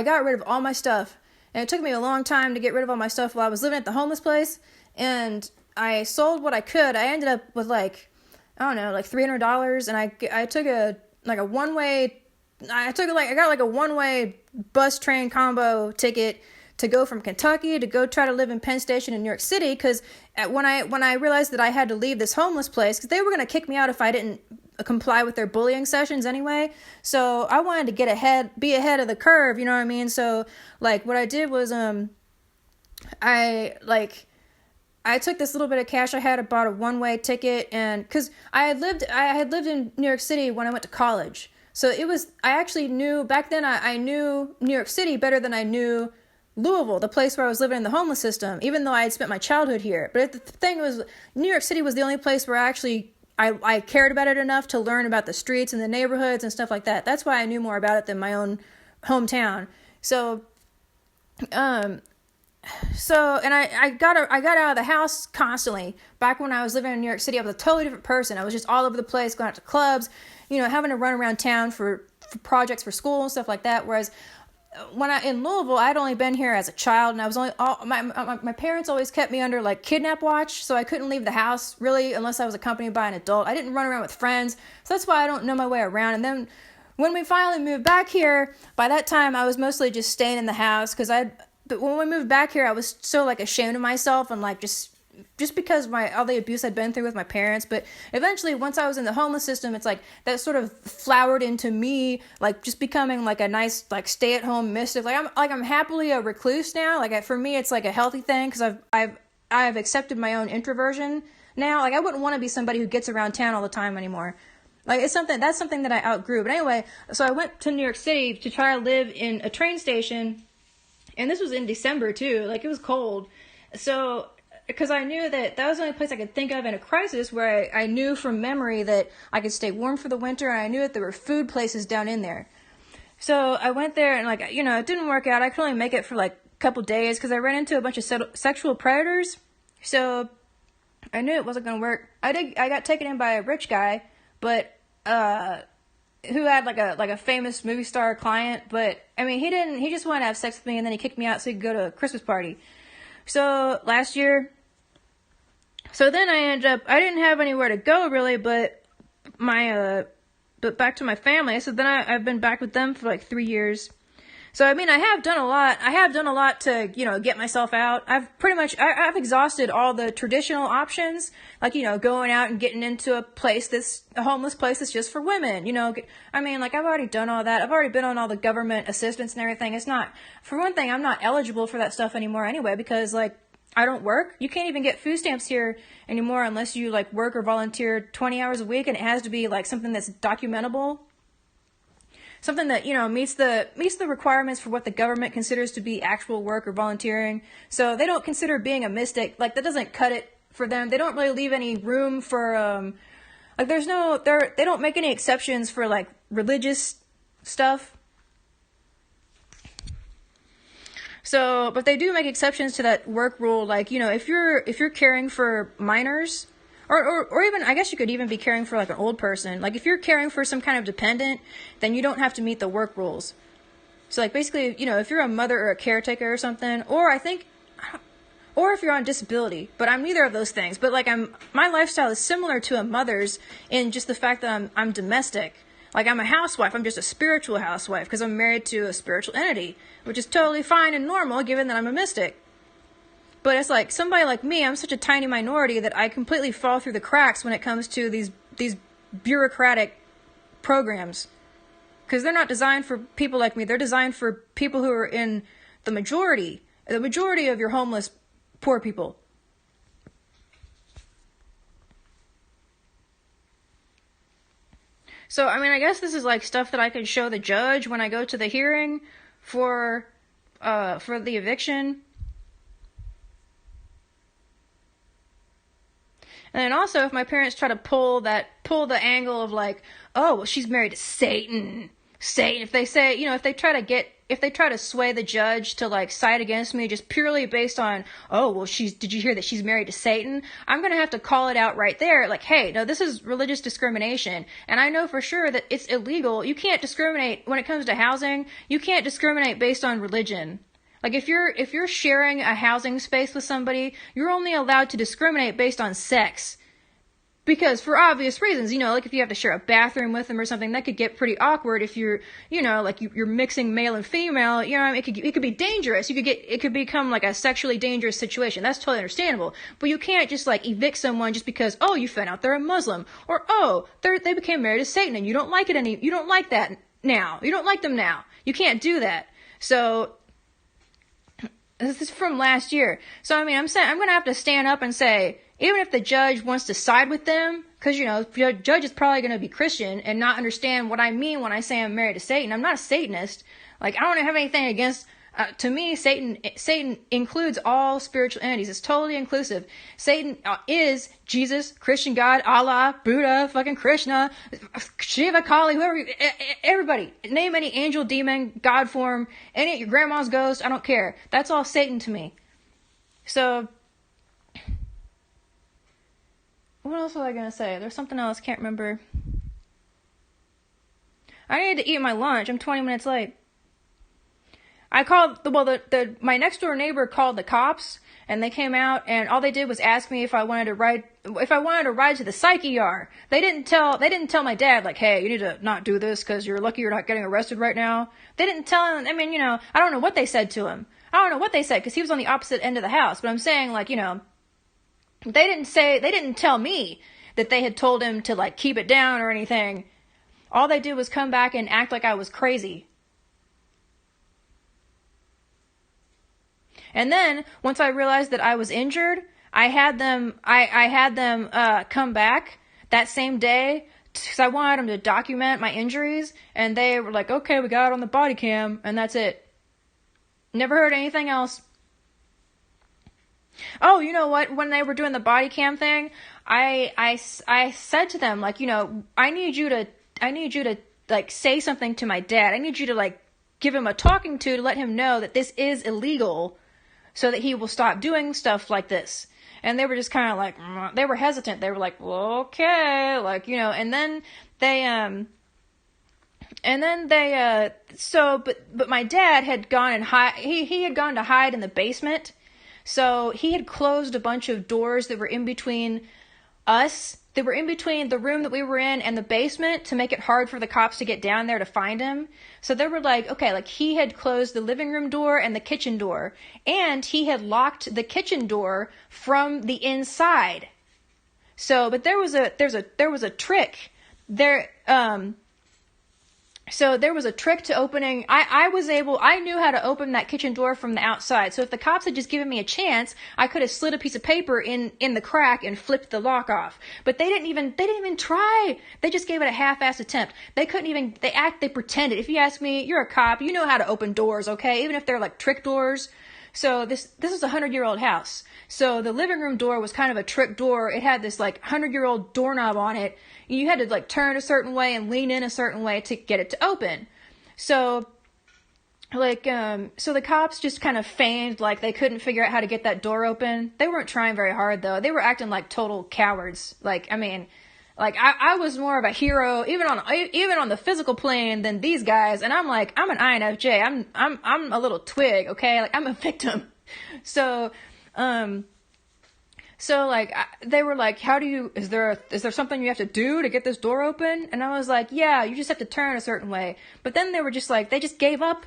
got rid of all my stuff. And it took me a long time to get rid of all my stuff while I was living at the homeless place. And I sold what I could. I ended up with $300. And I took a one-way, I got a one-way bus train combo ticket to go from Kentucky to go try to live in Penn Station in New York City, because when I realized that I had to leave this homeless place, because they were going to kick me out if I didn't comply with their bullying sessions anyway, so I wanted to be ahead of the curve, you know what I mean? So, what I did was, I took this little bit of cash I had, I bought a one-way ticket, and, because I had lived in New York City when I went to college, so I actually knew, back then I knew New York City better than I knew Louisville, the place where I was living in the homeless system, even though I had spent my childhood here. But the thing was, New York City was the only place where I cared about it enough to learn about the streets and the neighborhoods and stuff like that. That's why I knew more about it than my own hometown. So, and I got out of the house constantly. Back when I was living in New York City, I was a totally different person. I was just all over the place, going out to clubs, having to run around town for projects for school and stuff like that. Whereas in Louisville, I'd only been here as a child, and I was my parents always kept me under kidnap watch, so I couldn't leave the house really unless I was accompanied by an adult. I didn't run around with friends, so that's why I don't know my way around. And then when we finally moved back here, by that time I was mostly just staying in the house, but when we moved back here, I was so ashamed of myself and just because all the abuse I'd been through with my parents. But eventually, once I was in the homeless system, it's that sort of flowered into me, just becoming a nice stay-at-home mystic. I'm happily a recluse now. For me, it's a healthy thing, because I've accepted my own introversion now. I wouldn't want to be somebody who gets around town all the time anymore. That's something that I outgrew. But anyway, so I went to New York City to try to live in a train station, and this was in December too. It was cold, so. Because I knew that was the only place I could think of in a crisis where I knew from memory that I could stay warm for the winter, and I knew that there were food places down in there. So I went there, and it didn't work out. I could only make it for a couple days because I ran into a bunch of sexual predators. So I knew it wasn't going to work. I got taken in by a rich guy, but who had a famous movie star client. But he just wanted to have sex with me, and then he kicked me out so he could go to a Christmas party. So last year. So then I didn't have anywhere to go really, but back to my family. So then I've been back with them for 3 years. So I have done a lot. I have done a lot to, get myself out. I've exhausted all the traditional options, going out and getting into a homeless place that's just for women, I've already done all that. I've already been on all the government assistance and everything. It's not, for one thing, I'm not eligible for that stuff anymore anyway, because I don't work. You can't even get food stamps here anymore unless you work or volunteer 20 hours a week, and it has to be something that's documentable. Something that, meets the requirements for what the government considers to be actual work or volunteering. So they don't consider being a mystic, that doesn't cut it for them. They don't really leave any room for, they don't make any exceptions for religious stuff. So, but they do make exceptions to that work rule, if you're caring for minors, or even, I guess you could even be caring for an old person. If you're caring for some kind of dependent, then you don't have to meet the work rules. So basically, if you're a mother or a caretaker or something, or if you're on disability, but I'm neither of those things. But my lifestyle is similar to a mother's in just the fact that I'm domestic. I'm a housewife. I'm just a spiritual housewife because I'm married to a spiritual entity, which is totally fine and normal given that I'm a mystic. But it's somebody like me, I'm such a tiny minority that I completely fall through the cracks when it comes to these bureaucratic programs. Because they're not designed for people like me. They're designed for people who are in the majority of your homeless poor people. So, I mean, I guess this is like stuff that I could show the judge when I go to the hearing for the eviction. And then also, if my parents try to pull the angle of like, oh, well, she's married to Satan. If they say, if they try to sway the judge to like side against me just purely based on, oh, well, did you hear that she's married to Satan? I'm going to have to call it out right there. Like, hey, no, this is religious discrimination. And I know for sure that it's illegal. You can't discriminate when it comes to housing. You can't discriminate based on religion. Like, if you're sharing a housing space with somebody, you're only allowed to discriminate based on sex. Because for obvious reasons, like if you have to share a bathroom with them or something, that could get pretty awkward if you're, like you're mixing male and female, it could be dangerous. It could become like a sexually dangerous situation. That's totally understandable. But you can't just like evict someone just because, oh, you found out they're a Muslim, or oh, they became married to Satan and you don't like you don't like that now. You don't like them now. You can't do that. So, this is from last year. So, I mean, I'm going to have to stand up and say, even if the judge wants to side with them, because, the judge is probably going to be Christian and not understand what I mean when I say I'm married to Satan. I'm not a Satanist. Like, I don't have anything against, to me, Satan includes all spiritual entities. It's totally inclusive. Satan is Jesus, Christian God, Allah, Buddha, fucking Krishna, Shiva, Kali, whoever, everybody. Name any angel, demon, God form, any, your grandma's ghost, I don't care. That's all Satan to me. So, what else was I going to say? There's something else, can't remember. I needed to eat my lunch. I'm 20 minutes late. I called, my next door neighbor called the cops, and they came out, and all they did was ask me if I wanted to ride to the psych ER. They didn't tell my dad, like, hey, you need to not do this because you're lucky you're not getting arrested right now. They didn't tell him, I mean, I don't know what they said to him. I don't know what they said because he was on the opposite end of the house, but I'm saying, like, they didn't tell me that they had told him to like keep it down or anything. All they did was come back and act like I was crazy. And then once I realized that I was injured, I had them come back that same day because I wanted them to document my injuries, and they were like, okay, we got it on the body cam, and that's it. Never heard anything else. Oh, you know what? When they were doing the body cam thing, I said to them, like, I need you to like say something to my dad. I need you to like give him a talking to let him know that this is illegal so that he will stop doing stuff like this. And they were just kind of like, they were hesitant. They were like, well, okay, like, and then they, but my dad had gone and he had gone to hide in the basement. So he had closed a bunch of doors that were in between us. They were in between the room that we were in and the basement to make it hard for the cops to get down there to find him. So they were like, okay, like he had closed the living room door and the kitchen door, and he had locked the kitchen door from the inside. So, but there was a trick there. So there was a trick to opening. I knew how to open that kitchen door from the outside. So if the cops had just given me a chance, I could have slid a piece of paper in the crack and flipped the lock off. But they didn't even try. They just gave it a half-assed attempt. They pretended. If you ask me, you're a cop, you know how to open doors, okay? Even if they're like trick doors. So this is a 100-year-old house. So the living room door was kind of a trick door. It had this like 100-year-old doorknob on it. You had to like turn a certain way and lean in a certain way to get it to open. So so the cops just kind of feigned like they couldn't figure out how to get that door open. They weren't trying very hard though. They were acting like total cowards. Like, I mean, like I was more of a hero even on the physical plane than these guys. And I'm like, I'm an INFJ. I'm a little twig, okay? Like I'm a victim. So like, they were like, is there something you have to do to get this door open? And I was like, yeah, you just have to turn a certain way. But then they were just like, they just gave up.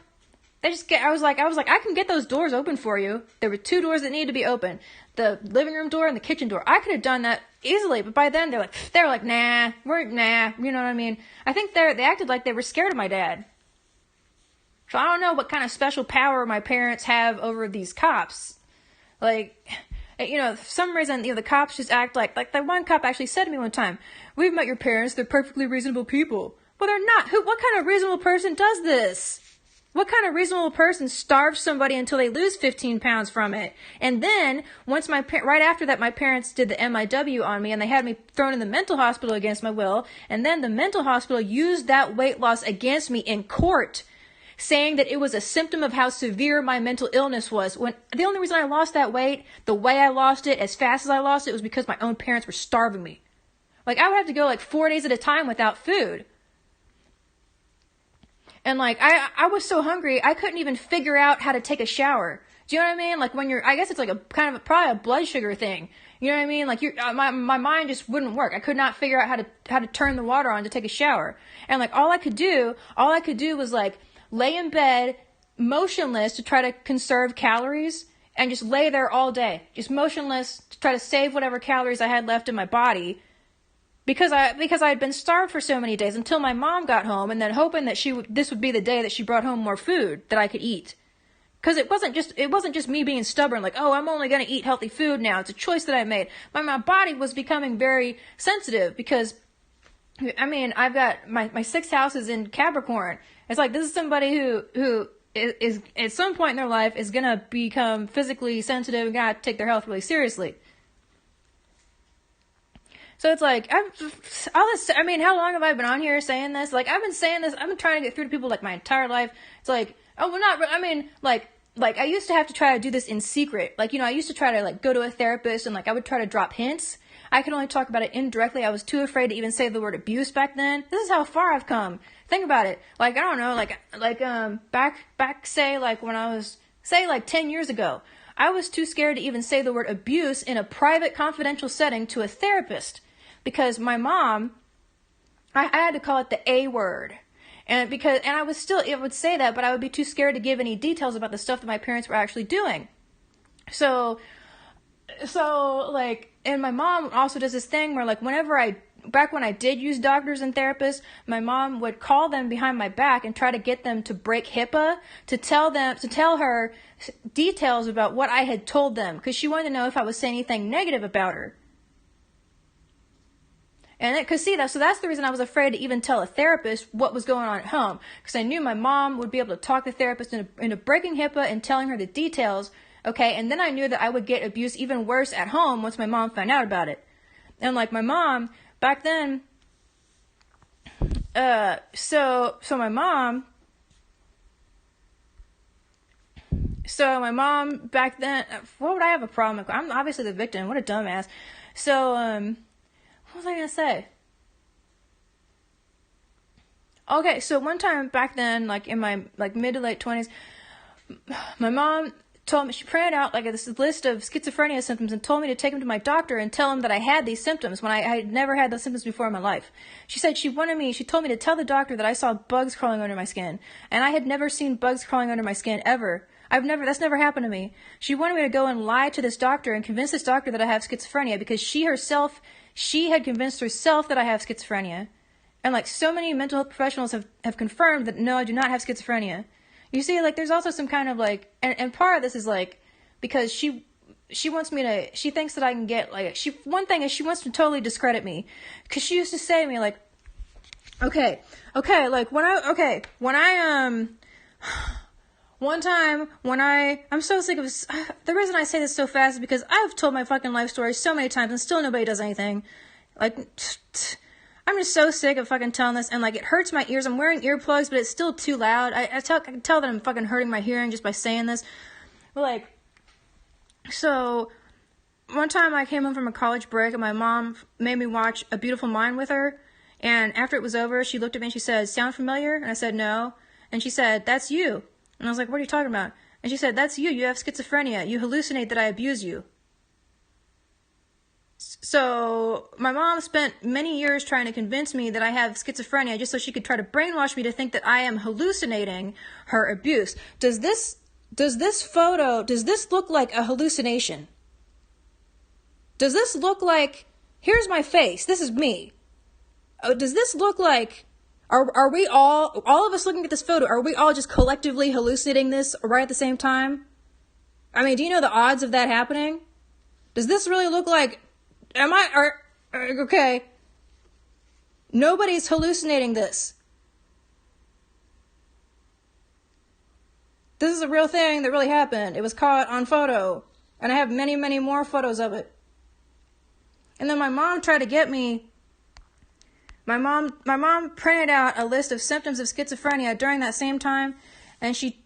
I was like, I can get those doors open for you. There were 2 doors that needed to be open. The living room door and the kitchen door. I could have done that easily, but by then they were like, nah, you know what I mean? I think they acted like they were scared of my dad. So I don't know what kind of special power my parents have over these cops. Like, For some reason, the cops just act like that one cop actually said to me one time, "We've met your parents, they're perfectly reasonable people." Well, they're not. What kind of reasonable person does this? What kind of reasonable person starves somebody until they lose 15 pounds from it? And then, right after that, my parents did the MIW on me, and they had me thrown in the mental hospital against my will, and then the mental hospital used that weight loss against me in court, saying that it was a symptom of how severe my mental illness was. When the only reason I lost that weight, the way I lost it, as fast as I lost it, was because my own parents were starving me. Like, I would have to go 4 days at a time without food. And I was so hungry, I couldn't even figure out how to take a shower. Do you know what I mean? When I guess it's probably a blood sugar thing. You know what I mean? My mind just wouldn't work. I could not figure out how to turn the water on to take a shower. And all I could do was lay in bed, motionless, to try to conserve calories, and just lay there all day, just motionless, to try to save whatever calories I had left in my body, because I had been starved for so many days until my mom got home, and then hoping that this would be the day that she brought home more food that I could eat. Because it wasn't just me being stubborn, I'm only going to eat healthy food now. It's a choice that I made. My body was becoming very sensitive because, I've got my sixth house is in Capricorn. It's this is somebody who is at some point in their life is going to become physically sensitive and got to take their health really seriously. So it's how long have I been on here saying this? I've been saying this, I've been trying to get through to people my entire life. It's I used to have to try to do this in secret. I used to try to go to a therapist and I would try to drop hints. I could only talk about it indirectly. I was too afraid to even say the word abuse back then. This is how far I've come. Think about it. I don't know, back say when I was, say 10 years ago, I was too scared to even say the word abuse in a private confidential setting to a therapist. Because my mom, I had to call it the A word. I would say that, but I would be too scared to give any details about the stuff that my parents were actually doing. And my mom also does this thing where back when I did use doctors and therapists, my mom would call them behind my back and try to get them to break HIPAA, to tell her details about what I had told them, because she wanted to know if I was saying anything negative about her. So that's the reason I was afraid to even tell a therapist what was going on at home. Because I knew my mom would be able to talk the therapist into breaking HIPAA and telling her the details, okay? And then I knew that I would get abuse even worse at home once my mom found out about it. And my mom, back then, so my mom back then, what would I have a problem with? I'm obviously the victim. What a dumbass. What was I going to say? Okay, so one time back then, in my mid to late 20s, my mom told me, she printed out this list of schizophrenia symptoms and told me to take them to my doctor and tell him that I had these symptoms when I had never had those symptoms before in my life. She said she told me to tell the doctor that I saw bugs crawling under my skin, and I had never seen bugs crawling under my skin ever. That's never happened to me. She wanted me to go and lie to this doctor and convince this doctor that I have schizophrenia because she had convinced herself that I have schizophrenia. And so many mental health professionals have confirmed that no, I do not have schizophrenia. You see, there's also some kind of and part of this is because she wants me to, she thinks that I can get one thing is she wants to totally discredit me. Because she used to say to me one time I'm so sick of this. The reason I say this so fast is because I've told my fucking life story so many times and still nobody does anything. I'm just so sick of fucking telling this, and it hurts my ears. I'm wearing earplugs, but it's still too loud. I can tell that I'm fucking hurting my hearing just by saying this. But so one time I came home from a college break and my mom made me watch A Beautiful Mind with her. And after it was over, she looked at me and she said, "Sound familiar?" And I said, "No." And she said, "That's you." And I was like, "What are you talking about?" And she said, "That's you. You have schizophrenia. You hallucinate that I abuse you." So my mom spent many years trying to convince me that I have schizophrenia just so she could try to brainwash me to think that I am hallucinating her abuse. Does this look like a hallucination? Does this look like, here's my face, this is me? Does this look like, are we all of us looking at this photo, are we all just collectively hallucinating this right at the same time? I mean, do you know the odds of that happening? Does this really look like, okay. Nobody's hallucinating this. This is a real thing that really happened. It was caught on photo. And I have many, many more photos of it. And then my mom tried to get me. My mom printed out a list of symptoms of schizophrenia during that same time. And she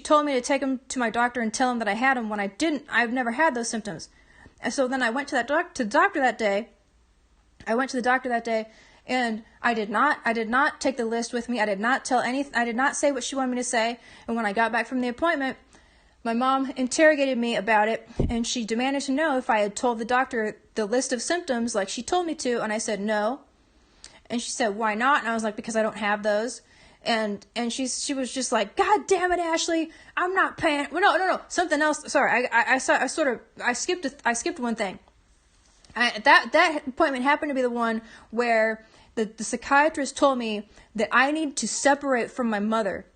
told me to take them to my doctor and tell him that I had them when I didn't. I've never had those symptoms. And so then I went to the doctor that day. And I did not take the list with me. I did not say what she wanted me to say. And when I got back from the appointment, my mom interrogated me about it, and she demanded to know if I had told the doctor the list of symptoms like she told me to, and I said no. And she said, "Why not?" And I was like, "Because I don't have those." And she was just like, "God damn it, Ashley, I'm not paying." Well, no, something else. Sorry, I skipped one thing. That appointment happened to be the one where the psychiatrist told me that I need to separate from my mother.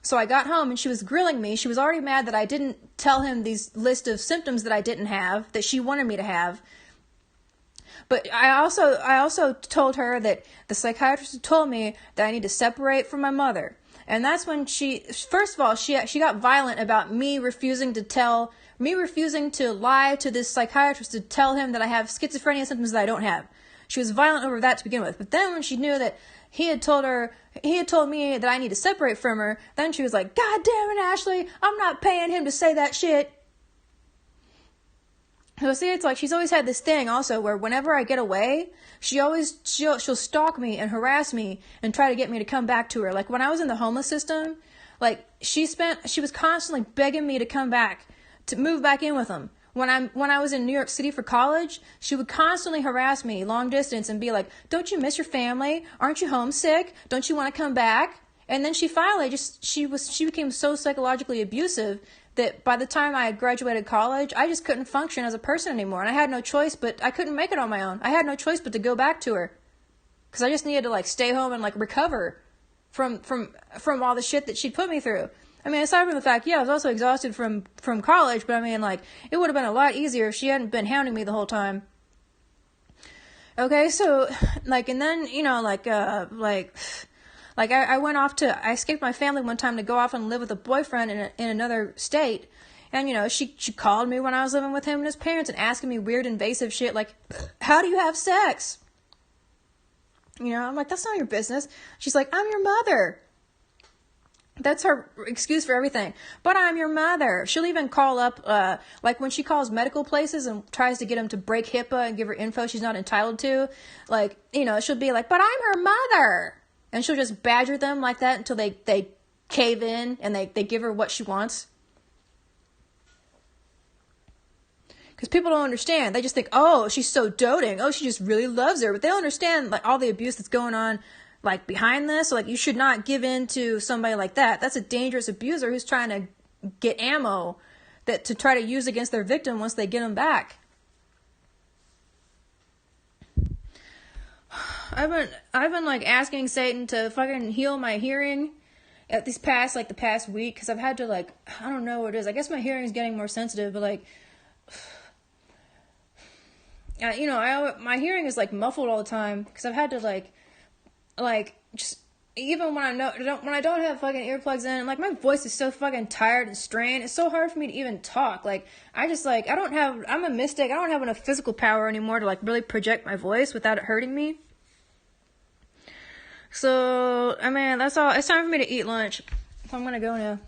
So I got home and she was grilling me. She was already mad that I didn't tell him these list of symptoms that I didn't have, that she wanted me to have. But I also told her that the psychiatrist had told me that I need to separate from my mother. And that's when first of all, she got violent about me refusing to lie to this psychiatrist to tell him that I have schizophrenia symptoms that I don't have. She was violent over that to begin with. But then when she knew that he had told me that I need to separate from her, then she was like, "God damn it, Ashley, I'm not paying him to say that shit." So see, it's like she's always had this thing also where whenever I get away, she'll stalk me and harass me and try to get me to come back to her. Like when I was in the homeless system, like she was constantly begging me to come back, to move back in with them. When I was in New York City for college, she would constantly harass me long distance and be like, "Don't you miss your family? Aren't you homesick? Don't you want to come back?" And then she finally she became so psychologically abusive that by the time I had graduated college, I just couldn't function as a person anymore. And I had no choice, but I couldn't make it on my own. I had no choice but to go back to her. Because I just needed to stay home and recover from all the shit that she'd put me through. I mean, aside from the fact, I was also exhausted from college, but I mean, it would have been a lot easier if she hadn't been hounding me the whole time. Okay, so, and then, I escaped my family one time to go off and live with a boyfriend in another state. And, she called me when I was living with him and his parents and asking me weird invasive shit like, "How do you have sex?" I'm like, "That's not your business." She's like, "I'm your mother." That's her excuse for everything. "But I'm your mother." She'll even call up, when she calls medical places and tries to get them to break HIPAA and give her info she's not entitled to. She'll be like, "But I'm her mother." And she'll just badger them like that until they cave in and they give her what she wants. Because people don't understand. They just think, "Oh, she's so doting. Oh, she just really loves her." But they don't understand all the abuse that's going on behind this. So, you should not give in to somebody like that. That's a dangerous abuser who's trying to get ammo to try to use against their victim once they get them back. I've been asking Satan to fucking heal my hearing at the past week, because I've had to I don't know what it is. I guess my hearing is getting more sensitive, but my hearing is muffled all the time because I've had to just even when I don't have fucking earplugs in, my voice is so fucking tired and strained. It's so hard for me to even talk. I'm a mystic. I don't have enough physical power anymore to really project my voice without it hurting me. So, I mean, that's all. It's time for me to eat lunch. So I'm gonna go now.